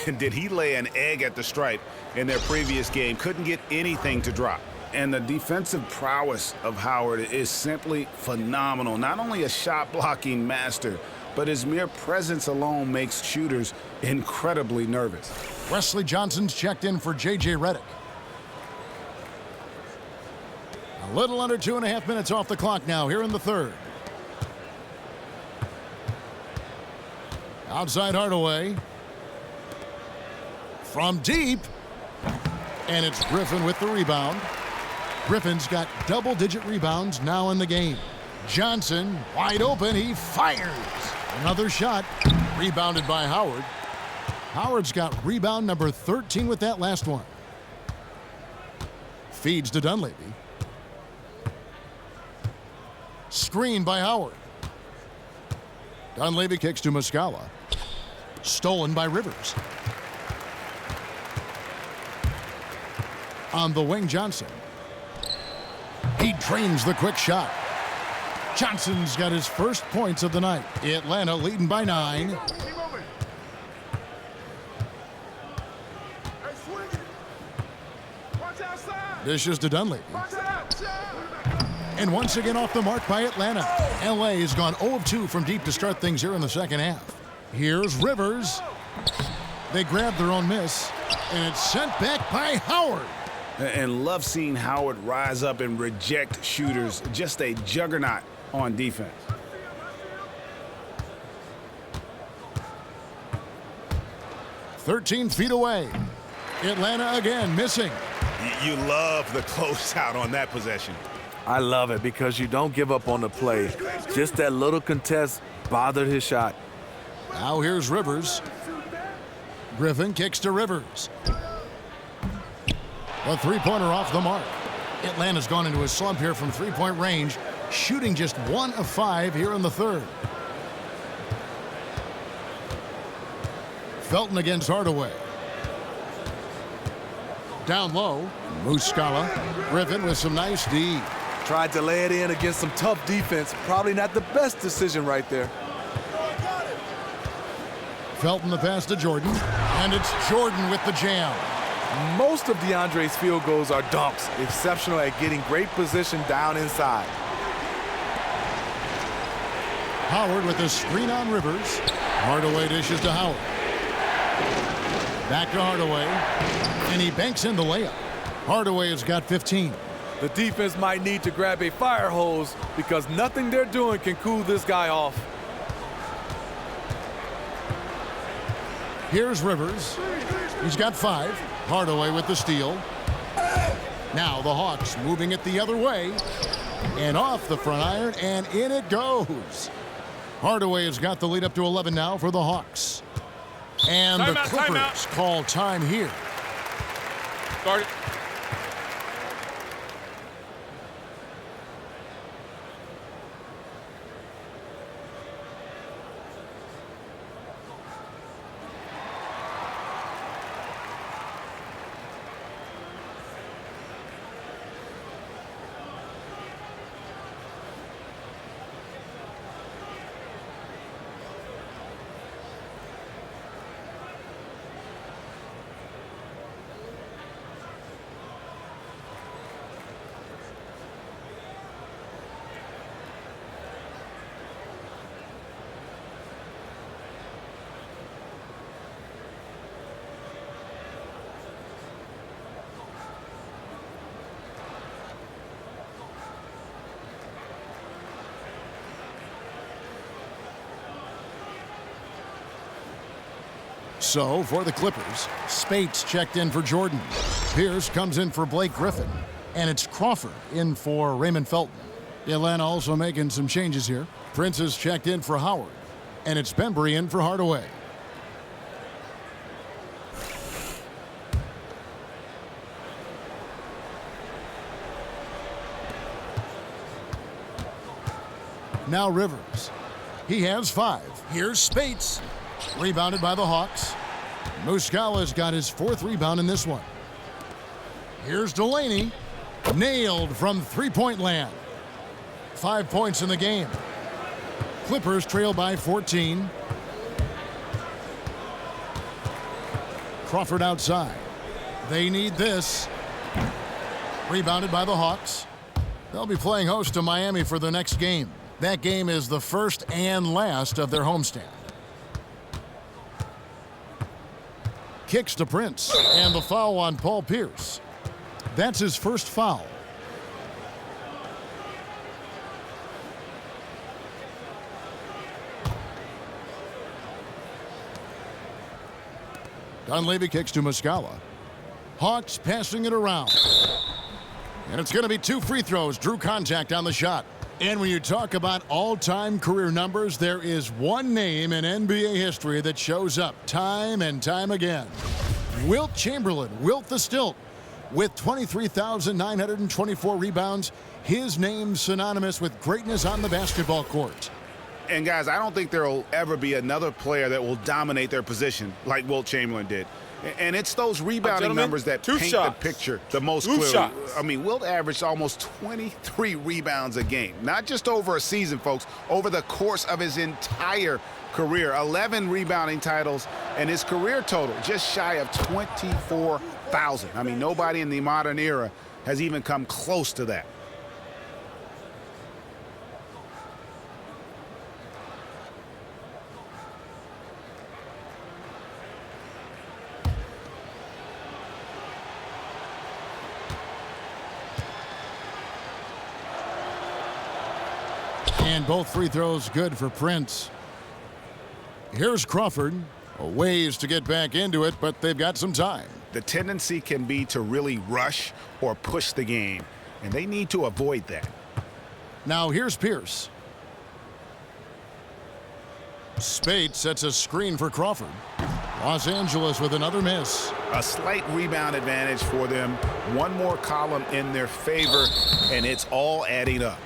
Did he lay an egg at the stripe in their previous game? Couldn't get anything to drop. And the defensive prowess of Howard is simply phenomenal. Not only a shot-blocking master, but his mere presence alone makes shooters incredibly nervous. Wesley Johnson's checked in for J.J. Redick. A little under 2.5 minutes off the clock now here in the third. Outside Hardaway. From deep. And it's Griffin with the rebound. Griffin's got double-digit rebounds now in the game. Johnson wide open. He fires. Another shot. Rebounded by Howard. Howard's got rebound number 13 with that last one. Feeds to Dunleavy. Screen by Howard. Dunleavy kicks to Muscala. Stolen by Rivers. On the wing, Johnson. He drains the quick shot. Johnson's got his first points of the night. Atlanta leading by 9. Dishes to Dunleavy. And once again off the mark by Atlanta. L.A. has gone 0 of 2 from deep to start things here in the second half. Here's Rivers. They grab their own miss. And it's sent back by Howard. And love seeing Howard rise up and reject shooters. Just a juggernaut on defense. "13 feet away. Atlanta again missing. You love the closeout on that possession. I love it because you don't give up on the play. Just that little contest bothered his shot. Now here's Rivers. Griffin kicks to Rivers. A three-pointer off the mark. Atlanta's gone into a slump here from three-point range, shooting just 1 of 5 here in the third. Felton against Hardaway. Down low, Muscala. Griffin with some nice D. Tried to lay it in against some tough defense. Probably not the best decision right there. Felton the pass to Jordan, and it's Jordan with the jam. Most of DeAndre's field goals are dunks. Exceptional at getting great position down inside. Howard with a screen on Rivers. Hardaway dishes to Howard. Back to Hardaway. And he banks in the layup. Hardaway has got 15. The defense might need to grab a fire hose because nothing they're doing can cool this guy off. Here's Rivers. He's got 5. Hardaway with the steal. Now the Hawks moving it the other way. And off the front iron, and in it goes. Hardaway has got the lead up to 11 now for the Hawks. And the Clippers call time here. Start it. So for the Clippers, Spates checked in for Jordan. Pierce comes in for Blake Griffin. And it's Crawford in for Raymond Felton. Atlanta also making some changes here. Prince is checked in for Howard. And it's Bembry in for Hardaway. Now Rivers. He has 5. Here's Spates. Rebounded by the Hawks. Muscala's got his 4th rebound in this one. Here's Delaney. Nailed from three-point land. 5 points in the game. Clippers trail by 14. Crawford outside. They need this. Rebounded by the Hawks. They'll be playing host to Miami for the next game. That game is the first and last of their homestand. Kicks to Prince, and the foul on Paul Pierce. That's his first foul. Dunleavy kicks to Muscala. Hawks passing it around. And it's going to be 2 free throws. Drew contact on the shot. And when you talk about all-time career numbers, there is one name in NBA history that shows up time and time again. Wilt Chamberlain, Wilt the Stilt, with 23,924 rebounds. His name synonymous with greatness on the basketball court. And guys, I don't think there will ever be another player that will dominate their position like Wilt Chamberlain did. And it's those rebounding numbers that paint the picture the most clearly. I mean, Wilt averaged almost 23 rebounds a game. Not just over a season, folks, over the course of his entire career. 11 rebounding titles, and his career total just shy of 24,000. I mean, nobody in the modern era has even come close to that. And both free throws good for Prince. Here's Crawford. A ways to get back into it, but they've got some time. The tendency can be to really rush or push the game, and they need to avoid that. Now here's Pierce. Spates sets a screen for Crawford. Los Angeles with another miss. A slight rebound advantage for them. One more column in their favor, and it's all adding up.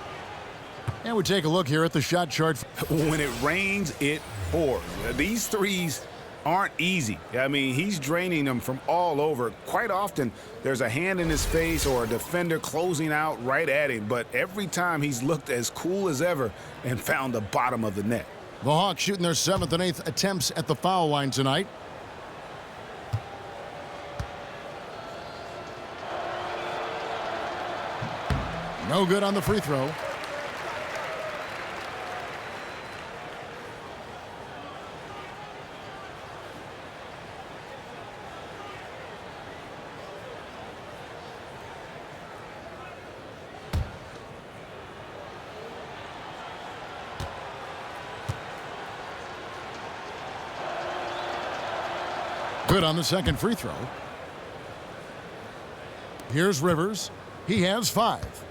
And we take a look here at the shot chart. When it rains, it pours. These threes aren't easy. I mean, he's draining them from all over. Quite often, there's a hand in his face or a defender closing out right at him. But every time, he's looked as cool as ever and found the bottom of the net. The Hawks shooting their 7th and 8th attempts at the foul line tonight. No good on the free throw. Good on the second free throw. Here's Rivers. He has 5.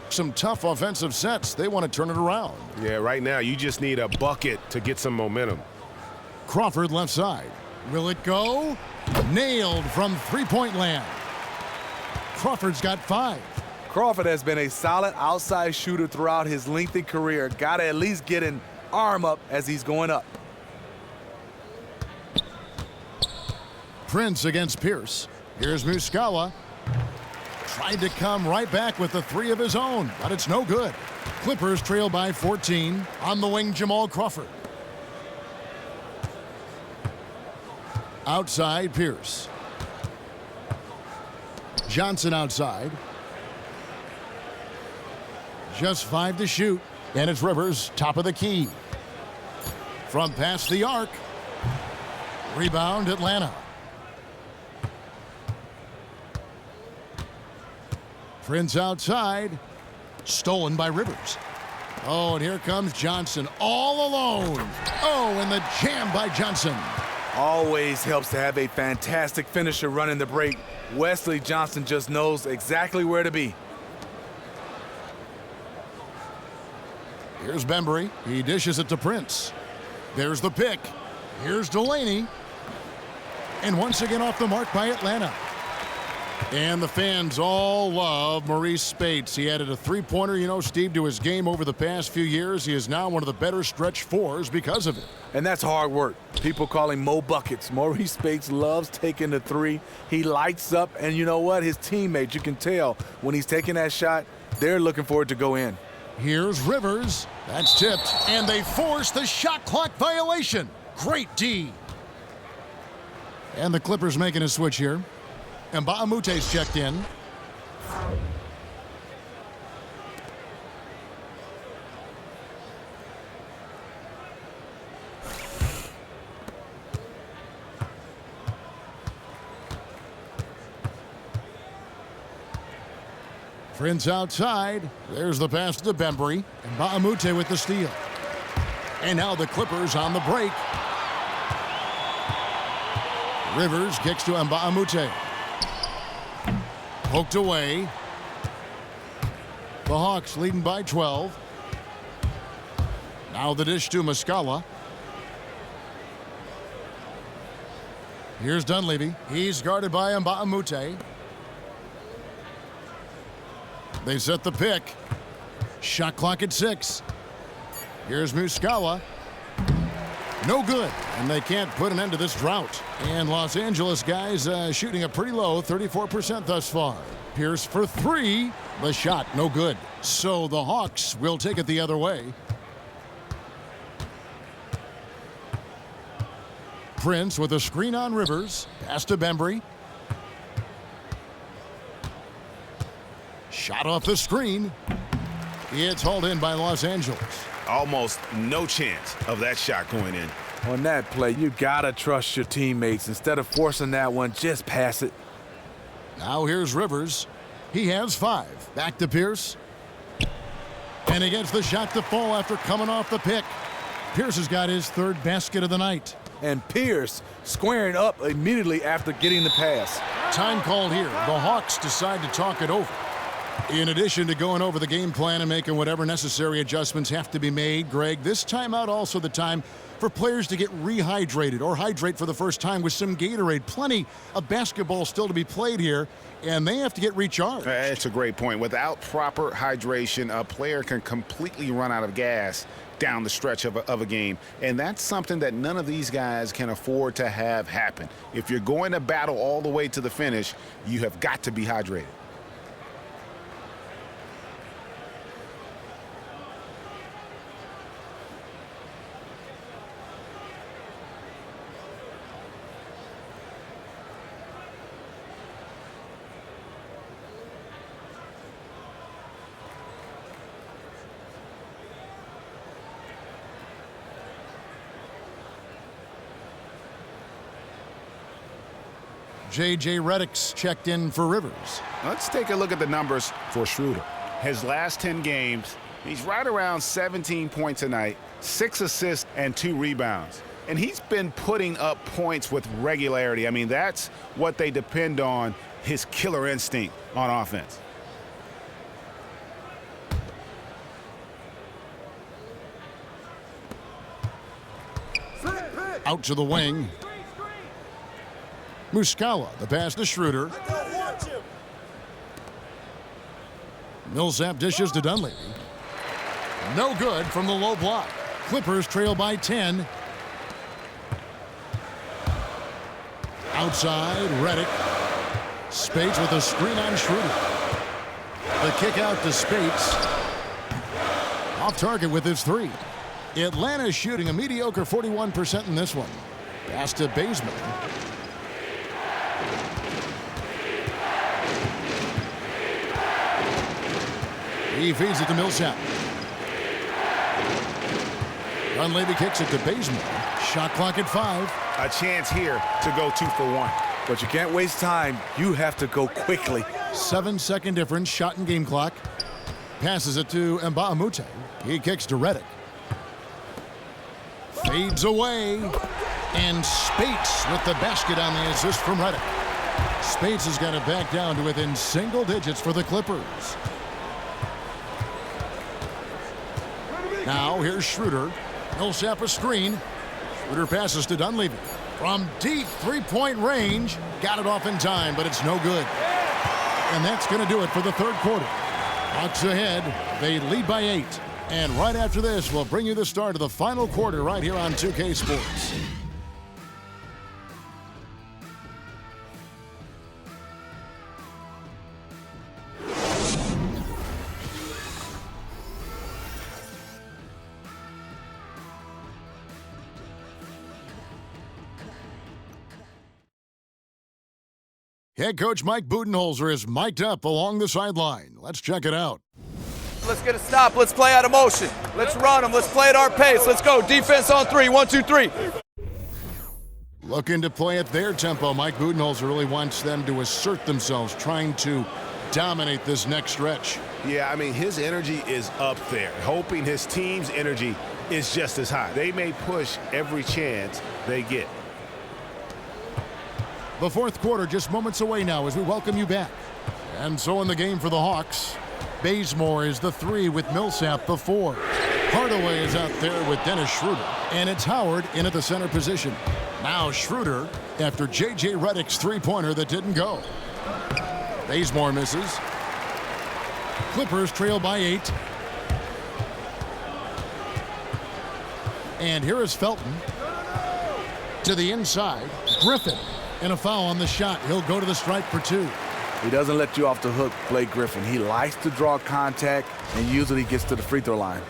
Some tough offensive sets. They want to turn it around. Yeah, right now you just need a bucket to get some momentum. Crawford left side. Will it go? Nailed from three-point land. Crawford's got 5. Crawford has been a solid outside shooter throughout his lengthy career. Got to at least get an arm up as he's going up. Prince against Pierce. Here's Muscala. Tried to come right back with the 3 of his own, but it's no good. Clippers trail by 14. On the wing, Jamal Crawford. Outside, Pierce. Johnson outside. Just 5 to shoot. And it's Rivers, top of the key. From past the arc. Rebound, Atlanta. Prince outside. Stolen by Rivers. Oh, and here comes Johnson all alone. Oh, and the jam by Johnson. Always helps to have a fantastic finisher running the break. Wesley Johnson just knows exactly where to be. Here's Bembry. He dishes it to Prince. There's the pick. Here's Delaney. And once again off the mark by Atlanta. And the fans all love Maurice Spates. He added a 3-pointer, you know, Steve, to his game over the past few years. He is now one of the better stretch 4s because of it. And that's hard work. People call him Mo Buckets. Maurice Spates loves taking the 3. He lights up, and you know what? His teammates, you can tell when he's taking that shot, they're looking for it to go in. Here's Rivers. That's tipped. And they force the shot clock violation. Great D. And the Clippers making a switch here. And Mbaamute's checked in. Prince outside. There's the pass to Bembry. And Mbaamute with the steal. And now the Clippers on the break. Rivers kicks to Mbaamute. Poked away. The Hawks leading by 12. Now the dish to Muscala. Here's Dunleavy. He's guarded by Mbaamute. They set the pick. Shot clock at 6. Here's Muscala. No good, and they can't put an end to this drought. And Los Angeles guys shooting a pretty low 34% thus far. Pierce for 3. The shot no good. So the Hawks will take it the other way. Prince with a screen on Rivers. Pass to Bembry. Shot off the screen. It's hauled in by Los Angeles. Almost no chance of that shot going in. On that play, you gotta trust your teammates. Instead of forcing that one, just pass it. Now here's Rivers. He has 5. Back to Pierce. And he gets the shot to fall after coming off the pick. Pierce has got his 3rd basket of the night. And Pierce squaring up immediately after getting the pass. Time called here. The Hawks decide to talk it over. In addition to going over the game plan and making whatever necessary adjustments have to be made, Greg, this timeout also the time for players to get rehydrated or hydrate for the first time with some Gatorade. Plenty of basketball still to be played here, and they have to get recharged. That's a great point. Without proper hydration, a player can completely run out of gas down the stretch of a game, and that's something that none of these guys can afford to have happen. If you're going to battle all the way to the finish, you have got to be hydrated. J.J. Redick's checked in for Rivers. Let's take a look at the numbers for Schroeder. His last 10 games, he's right around 17 points a night, 6 assists, and 2 rebounds. And he's been putting up points with regularity. I mean, that's what they depend on, his killer instinct on offense. Out to the wing. Muscala, the pass to Schroeder. Millsap dishes to Dunleavy. No good from the low block. Clippers trail by 10. Outside, Redick. Spates with a screen on Schroeder. The kick out to Spates. Off target with his three. Atlanta shooting a mediocre 41% in this one. Pass to Bazemore. He feeds it to Millsap. Dunleavy kicks it to Bazemore. Shot clock at 5. A chance here to go 2 for 1. But you can't waste time. You have to go quickly. 7-second difference, shot and game clock. Passes it to Mbamute. He kicks to Redick. Fades away. And Spates with the basket on the assist from Redick. Spates has got it back down to within single digits for the Clippers. Now here's Schroeder. Millsap a screen. Schroeder passes to Dunleavy. From deep three-point range. Got it off in time, but it's no good. And that's going to do it for the third quarter. Hawks ahead. They lead by 8. And right after this, we'll bring you the start of the final quarter right here on 2K Sports. Head coach Mike Budenholzer is mic'd up along the sideline. Let's check it out. Let's get a stop. Let's play out of motion. Let's run them. Let's play at our pace. Let's go. Defense on 3. 1, 2, 3. Looking to play at their tempo. Mike Budenholzer really wants them to assert themselves, trying to dominate this next stretch. Yeah, I mean, his energy is up there, hoping his team's energy is just as high. They may push every chance they get. The fourth quarter just moments away now as we welcome you back. And so in the game for the Hawks, Bazemore is the 3 with Millsap the 4. Hardaway is out there with Dennis Schroeder. And it's Howard in at the center position. Now Schroeder after J.J. Redick's three-pointer that didn't go. Bazemore misses. Clippers trail by 8. And here is Felton. To the inside, Griffin. And a foul on the shot. He'll go to the stripe for 2. He doesn't let you off the hook, Blake Griffin. He likes to draw contact and usually gets to the free throw line.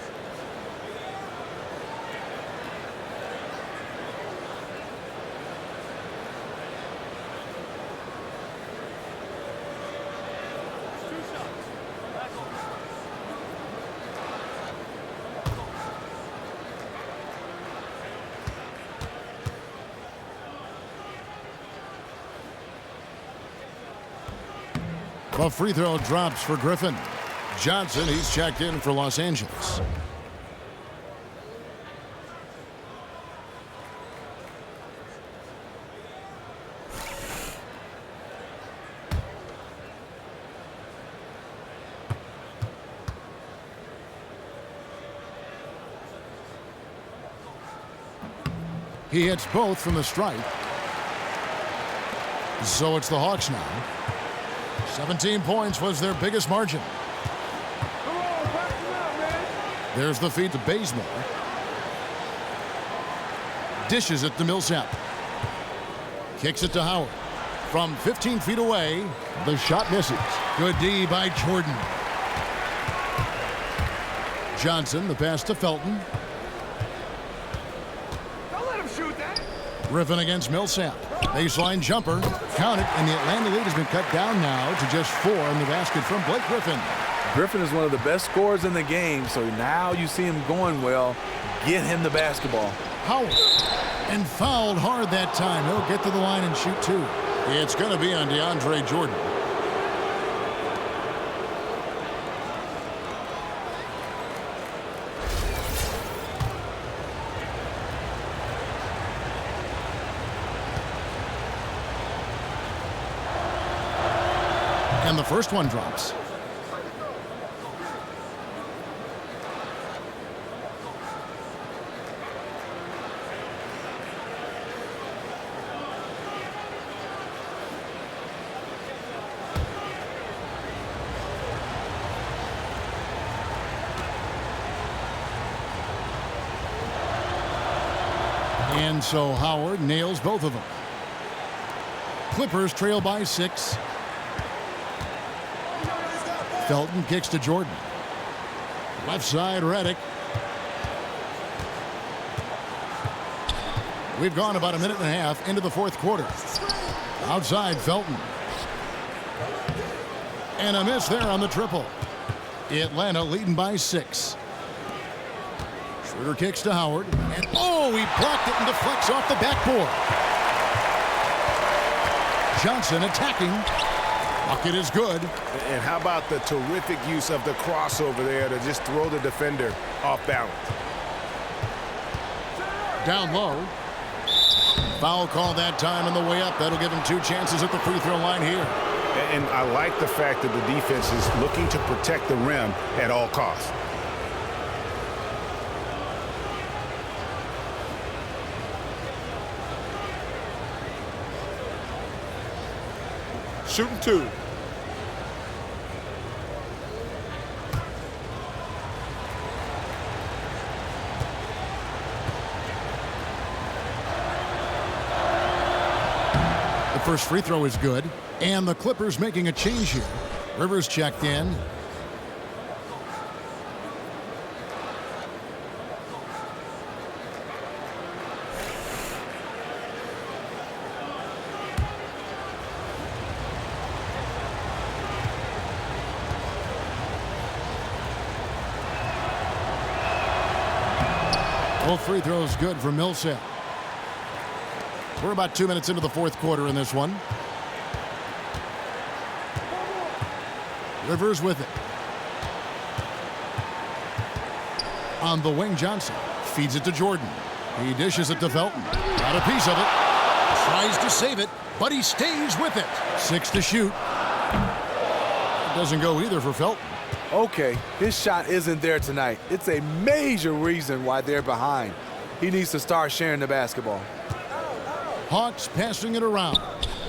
A free throw drops for Griffin. Johnson, he's checked in for Los Angeles. He hits both from the stripe. So it's the Hawks now. 17 points was their biggest margin. There's the feed to Bazemore. Dishes it to Millsap. Kicks it to Howard. From 15 feet away, the shot misses. Good D by Jordan. Johnson, the pass to Felton. Don't let him shoot that. Griffin against Millsap. Baseline jumper. Count it, and the Atlanta lead has been cut down now to just 4 in the basket from Blake Griffin. Griffin is one of the best scorers in the game, so now you see him going well. Get him the basketball. Howard. And fouled hard that time. He'll get to the line and shoot 2. It's going to be on DeAndre Jordan. And the first one drops. And so Howard nails both of them. Clippers trail by 6. Felton kicks to Jordan. Left side, Redick. We've gone about a minute and a half into the fourth quarter. Outside, Felton. And a miss there on the triple. Atlanta leading by 6. Schroeder kicks to Howard. And oh, he blocked it and deflects off the backboard. Johnson attacking. Bucket is good. And how about the terrific use of the crossover there to just throw the defender off balance. Down low. Foul call that time on the way up. That'll give him 2 chances at the free throw line here. And I like the fact that the defense is looking to protect the rim at all costs. Shooting 2. The first free throw is good. And the Clippers making a change here. Rivers checked in. Both free throws good for Millsap. We're about 2 minutes into the fourth quarter in this one. Rivers with it. On the wing, Johnson feeds it to Jordan. He dishes it to Felton. Got a piece of it. Tries to save it, but he stays with it. 6 to shoot. It doesn't go either for Felton. Okay, his shot isn't there tonight. It's a major reason why they're behind. He needs to start sharing the basketball. Hawks passing it around.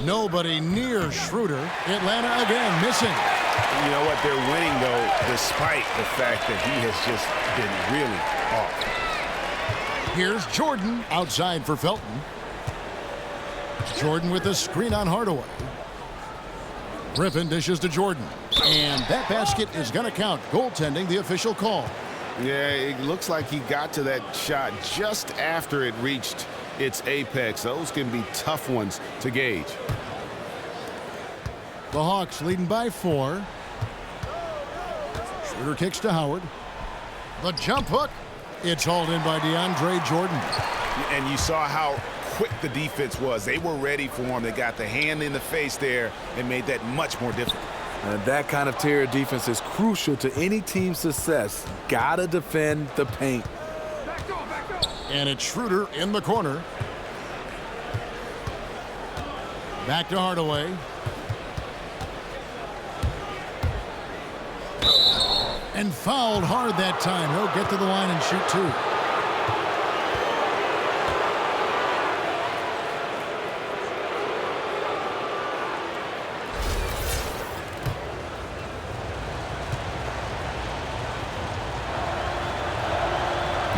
Nobody near Schroeder. Atlanta again missing. You know what? They're winning, though, despite the fact that he has just been really off. Here's Jordan outside for Felton. Jordan with a screen on Hardaway. Griffin dishes to Jordan. And that basket is going to count. Goaltending, the official call. Yeah, it looks like he got to that shot just after it reached its apex. Those can be tough ones to gauge. The Hawks leading by 4. Schroeder kicks to Howard. The jump hook. It's hauled in by DeAndre Jordan. And you saw how quick the defense was. They were ready for him. They got the hand in the face there and made that much more difficult. And that kind of tier defense is crucial to any team's success. Gotta defend the paint. And it's Schroeder in the corner. Back to Hardaway. And fouled hard that time. He'll get to the line and shoot 2.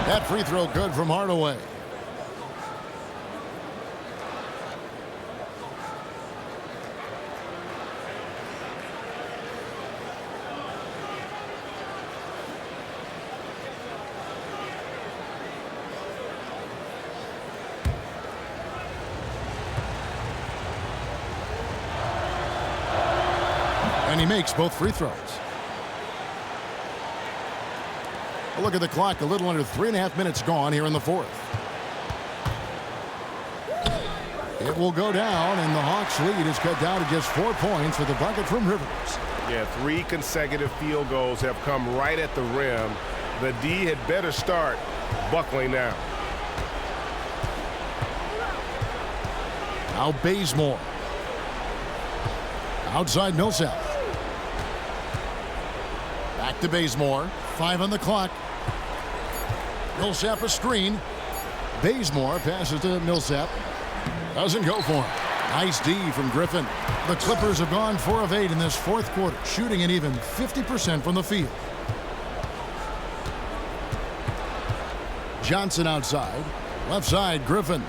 That free throw good from Hardaway. And he makes both free throws. A look at the clock, a little under 3.5 minutes gone here in the fourth. It will go down, and the Hawks' lead is cut down to just 4 points with a bucket from Rivers. Yeah, 3 consecutive field goals have come right at the rim. The D had better start buckling down. Now Bazemore. Outside Millsap. Back to Bazemore. 5 on the clock. Millsap a screen. Bazemore passes to Millsap. Doesn't go for him. Nice D from Griffin. The Clippers have gone 4 of 8 in this fourth quarter, shooting an even 50% from the field. Johnson outside. Left side, Griffin.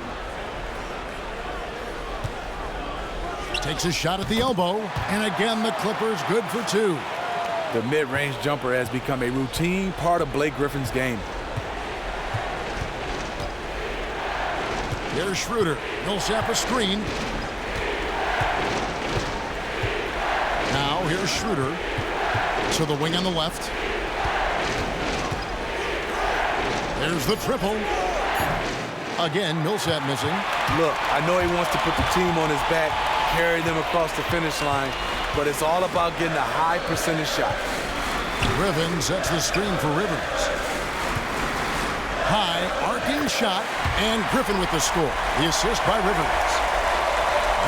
Takes a shot at the elbow, and again the Clippers good for 2. The mid-range jumper has become a routine part of Blake Griffin's game. Here's Schroeder. Millsap a screen. Now here's Schroeder to the wing on the left. There's the triple. Again, Millsap missing. Look, I know he wants to put the team on his back, carry them across the finish line, but it's all about getting a high percentage shot. Griffin sets the screen for Rivers. High arcing shot, and Griffin with the score. The assist by Rivers.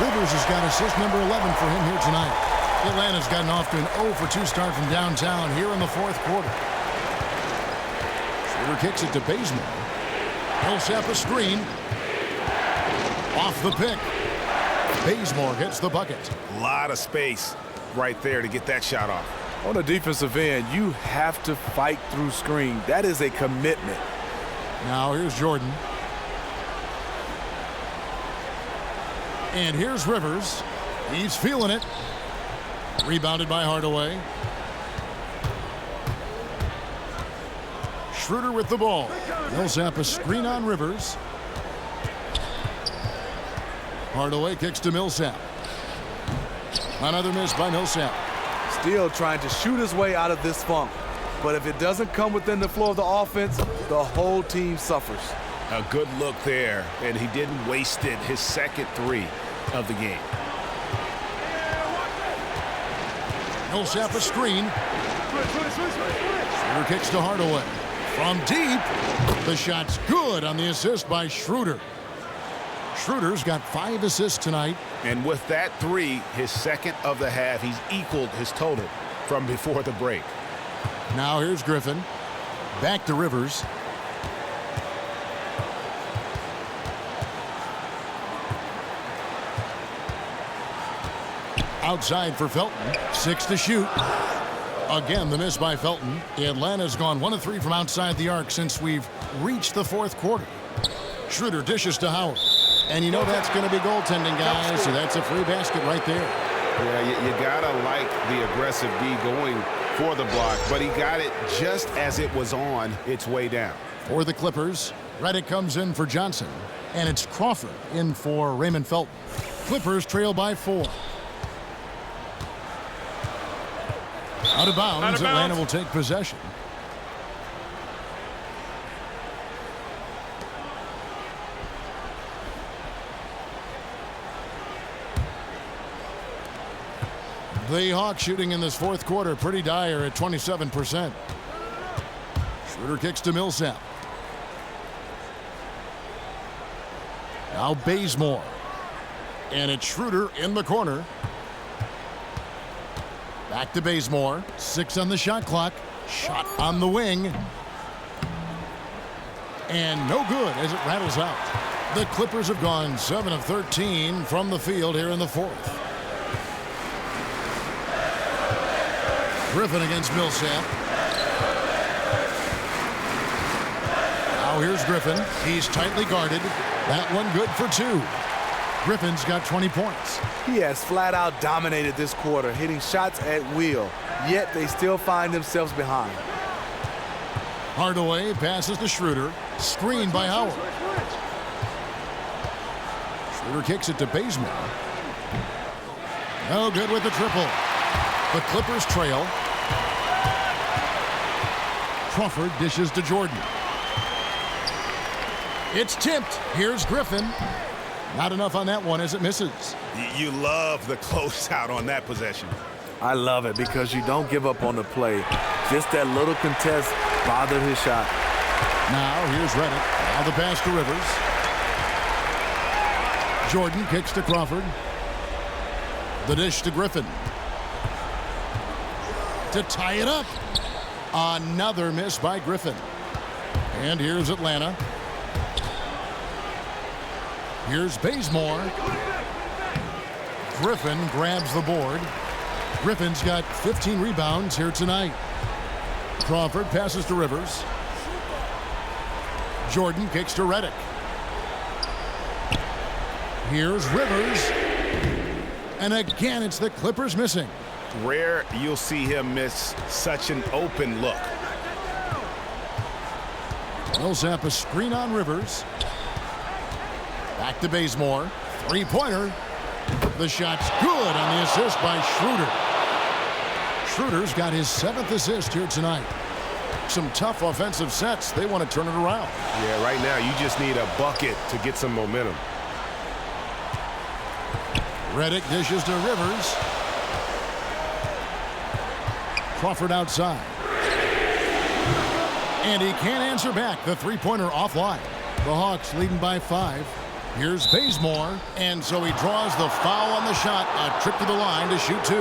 Rivers has got assist number 11 for him here tonight. Atlanta's gotten off to an 0-for-2 start from downtown here in the fourth quarter. Schroeder kicks it to Bazemore. Millsap a screen. Off the pick. Bazemore gets the bucket. A lot of space right there to get that shot off. On the defensive end, you have to fight through screen. That is a commitment. Now here's Jordan. And here's Rivers. He's feeling it. Rebounded by Hardaway. Schroeder with the ball. Millsap a screen on Rivers. Hardaway kicks to Millsap. Another miss by Millsap. Still trying to shoot his way out of this funk. But if it doesn't come within the flow of the offense, the whole team suffers. A good look there, and he didn't waste it. His second 3 of the game. Millsap a screen. Schroeder kicks to Hardaway. From deep, the shot's good on the assist by Schroeder. Schroeder's got 5 assists tonight. And with that 3, his second of the half, he's equaled his total from before the break. Now here's Griffin. Back to Rivers. Outside for Felton. 6 to shoot. Again, the miss by Felton. Atlanta's gone 1 of 3 from outside the arc since we've reached the fourth quarter. Schroeder dishes to Howard. And you know that's going to be goaltending, guys, so that's a free basket right there. Yeah, you got to like the aggressive D going for the block, but he got it just as it was on its way down. For the Clippers, Redick comes in for Johnson, and it's Crawford in for Raymond Felton. Clippers trail by 4. Out of bounds, Atlanta will take possession. The Hawks shooting in this fourth quarter pretty dire at 27%. Schroeder kicks to Millsap. Now Bazemore. And it's Schroeder in the corner. Back to Bazemore. 6 on the shot clock. Shot on the wing. And no good as it rattles out. The Clippers have gone 7 of 13 from the field here in the fourth. Griffin against Millsap. Now here's Griffin. He's tightly guarded. That one good for 2. Griffin's got 20 points. He has flat out dominated this quarter, hitting shots at will, yet they still find themselves behind. Hardaway passes to Schroeder. Screened by Howard. Schroeder kicks it to Bazemore. No good with the triple. The Clippers trail. Crawford dishes to Jordan. It's tipped. Here's Griffin. Not enough on that one as it misses. You love the closeout on that possession. I love it because you don't give up on the play. Just that little contest bothered his shot. Now here's Redick. Now the pass to Rivers. Jordan kicks to Crawford. The dish to Griffin. To tie it up. Another miss by Griffin. And here's Atlanta. Here's Bazemore. Griffin grabs the board. Griffin's got 15 rebounds here tonight. Crawford passes to Rivers. Jordan kicks to Redick. Here's Rivers. And again, it's the Clippers missing. Rare you'll see him miss such an open look. Millsap a screen on Rivers. Back to Bazemore. Three-pointer. The shot's good on the assist by Schroeder. Schroeder's got his 7th assist here tonight. Some tough offensive sets. They want to turn it around. Yeah, right now you just need a bucket to get some momentum. Redick dishes to Rivers. Crawford outside. And he can't answer back. The three-pointer offline. The Hawks leading by 5. Here's Bazemore. And so he draws the foul on the shot. A trip to the line to shoot 2.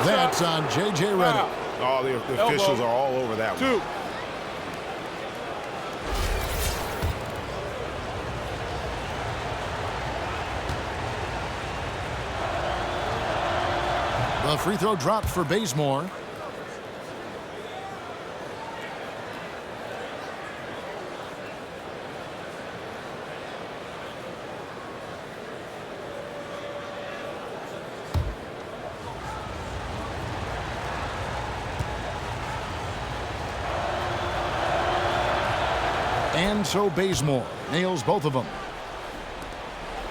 That's on J.J. Redick. Oh, the officials are all over that one. 2. The free throw dropped for Bazemore. And so Bazemore nails both of them.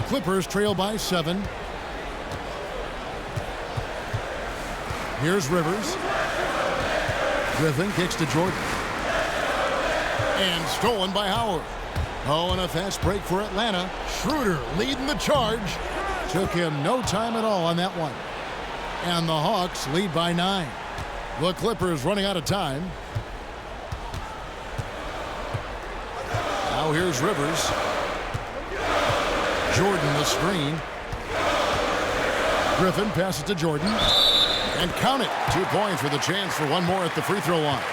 Clippers trail by 7. Here's Rivers. Griffin kicks to Jordan. And stolen by Howard. Oh, and a fast break for Atlanta. Schroeder leading the charge. Took him no time at all on that one. And the Hawks lead by 9. The Clippers running out of time. Now here's Rivers. Jordan the screen. Griffin passes to Jordan. And count it. 2 points with a chance for one more at the free throw line.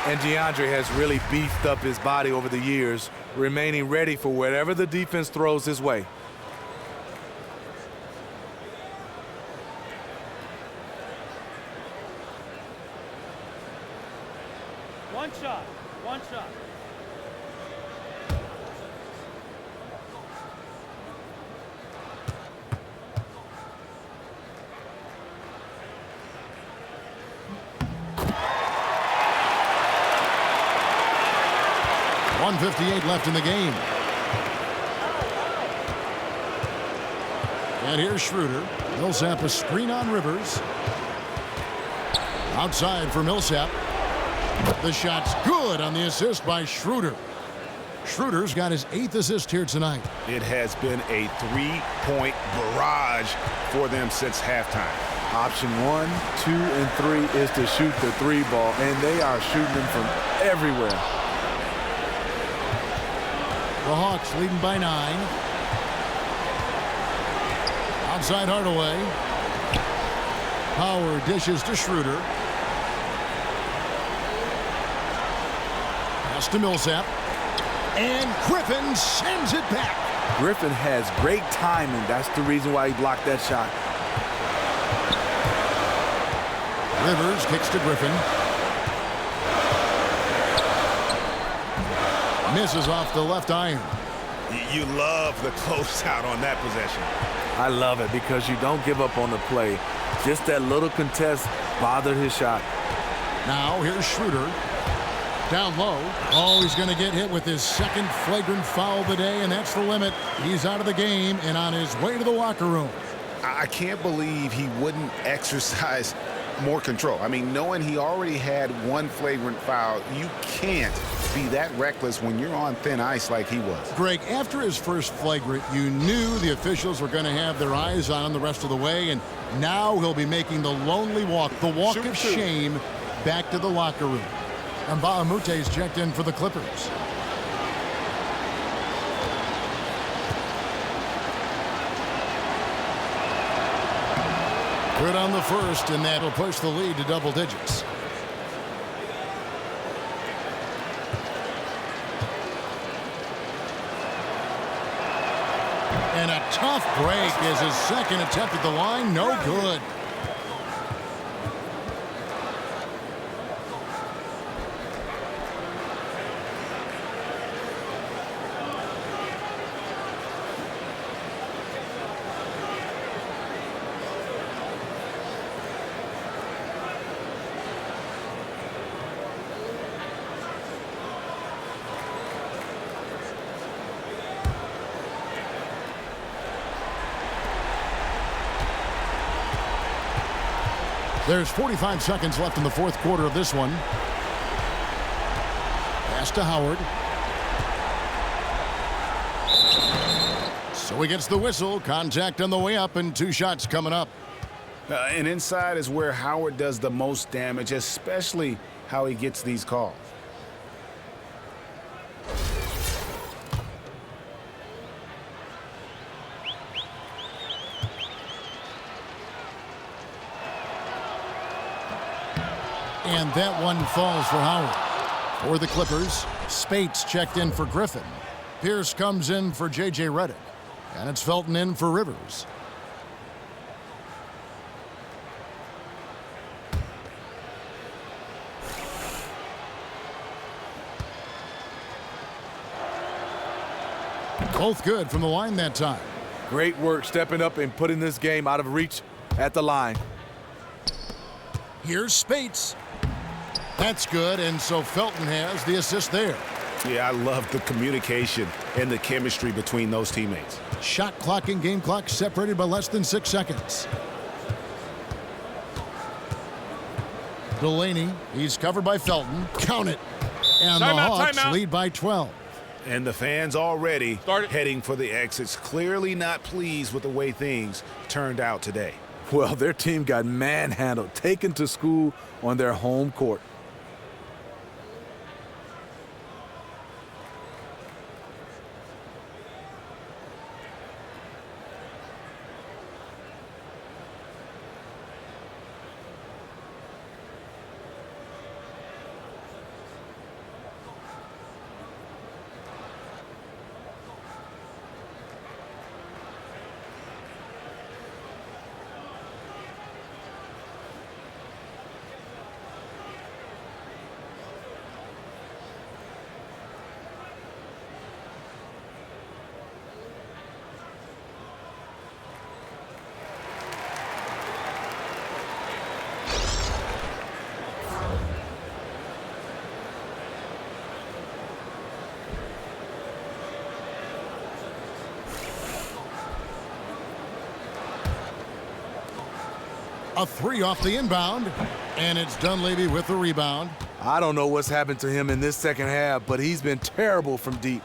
And DeAndre has really beefed up his body over the years, remaining ready for whatever the defense throws his way. One shot. .158 left in the game. And here's Schroeder. Millsap a screen on Rivers. Outside for Millsap. The shot's good on the assist by Schroeder. Schroeder's got his 8th assist here tonight. It has been a 3-point barrage for them since halftime. Option 1, 2, and 3 is to shoot the 3 ball, and they are shooting them from everywhere. The Hawks leading by 9. Outside Hardaway. Howard dishes to Schroeder. Pass to Millsap. And Griffin sends it back. Griffin has great timing. That's the reason why he blocked that shot. Rivers kicks to Griffin. Misses off the left iron. You love the closeout on that possession. I love it because you don't give up on the play. Just that little contest bothered his shot. Now here's Schroeder. Down low. Oh, he's going to get hit with his 2nd flagrant foul of the day, and that's the limit. He's out of the game and on his way to the locker room. I can't believe he wouldn't exercise more control. I mean, knowing he already had 1 flagrant foul, you can't be that reckless when you're on thin ice like he was. Greg, after his first flagrant, you knew the officials were going to have their eyes on him the rest of the way, and now he'll be making the lonely walk, the walk of shame, back to the locker room. And Bahamute's checked in for the Clippers. Good on the first, and that'll push the lead to double digits. And a tough break is his 2nd attempt at the line. No good. There's 45 seconds left in the fourth quarter of this one. Pass to Howard. So he gets the whistle. Contact on the way up and 2 shots coming up. And inside is where Howard does the most damage, especially how he gets these calls. And that one falls for Howard. For the Clippers, Spates checked in for Griffin. Pierce comes in for J.J. Redick. And it's Felton in for Rivers. Both good from the line that time. Great work stepping up and putting this game out of reach at the line. Here's Spates. That's good, and so Felton has the assist there. Yeah, I love the communication and the chemistry between those teammates. Shot clock and game clock separated by less than 6 seconds. Delaney, he's covered by Felton. Count it. And the Hawks lead by 12. And the fans already heading for the exits, clearly not pleased with the way things turned out today. Well, their team got manhandled, taken to school on their home court. A 3 off the inbound, and it's Dunleavy with the rebound. I don't know what's happened to him in this second half, but he's been terrible from deep.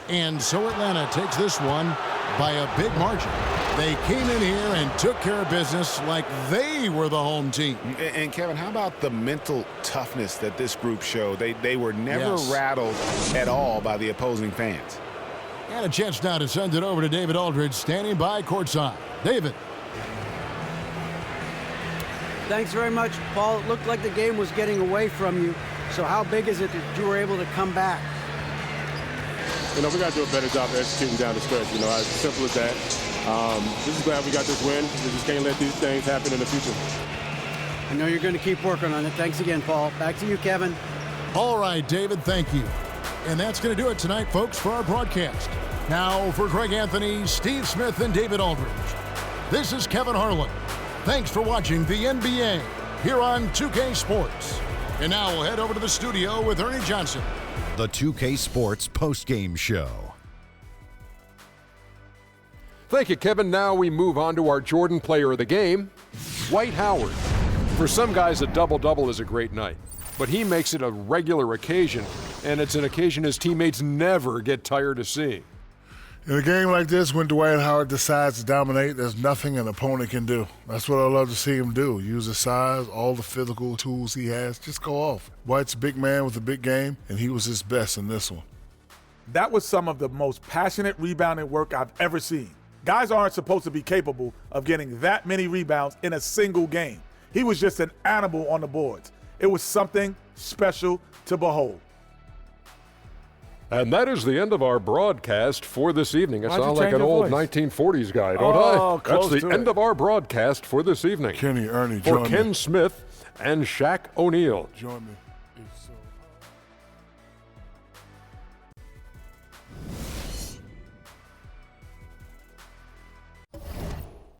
And so Atlanta takes this one by a big margin. They came in here and took care of business like they were the home team. And Kevin, how about the mental toughness that this group showed? They were never rattled at all by the opposing fans. And a chance now to send it over to David Aldridge, standing by courtside. David. Thanks very much, Paul. It looked like the game was getting away from you. So how big is it that you were able to come back? You know, we got to do a better job of executing down the stretch. You know, as simple as that. Just glad we got this win. We just can't let these things happen in the future. I know you're going to keep working on it. Thanks again, Paul. Back to you, Kevin. All right, David, thank you. And that's going to do it tonight, folks, for our broadcast. Now, for Greg Anthony, Steve Smith, and David Aldridge, this is Kevin Harlan. Thanks for watching the NBA here on 2K Sports. And now we'll head over to the studio with Ernie Johnson. The 2K Sports Postgame Show. Thank you, Kevin. Now we move on to our Jordan player of the game, Dwight Howard. For some guys, a double-double is a great night, but he makes it a regular occasion, and it's an occasion his teammates never get tired of seeing. In a game like this, when Dwight Howard decides to dominate, there's nothing an opponent can do. That's what I love to see him do. Use his size, all the physical tools he has, just go off. Dwight's a big man with a big game, and he was his best in this one. That was some of the most passionate rebounding work I've ever seen. Guys aren't supposed to be capable of getting that many rebounds in a single game. He was just an animal on the boards. It was something special to behold. And that is the end of our broadcast for this evening. I sound like an old 1940s guy, don't I? That's the end of our broadcast for this evening. Kenny, Ernie, join me. For Ken Smith and Shaq O'Neal. Join me.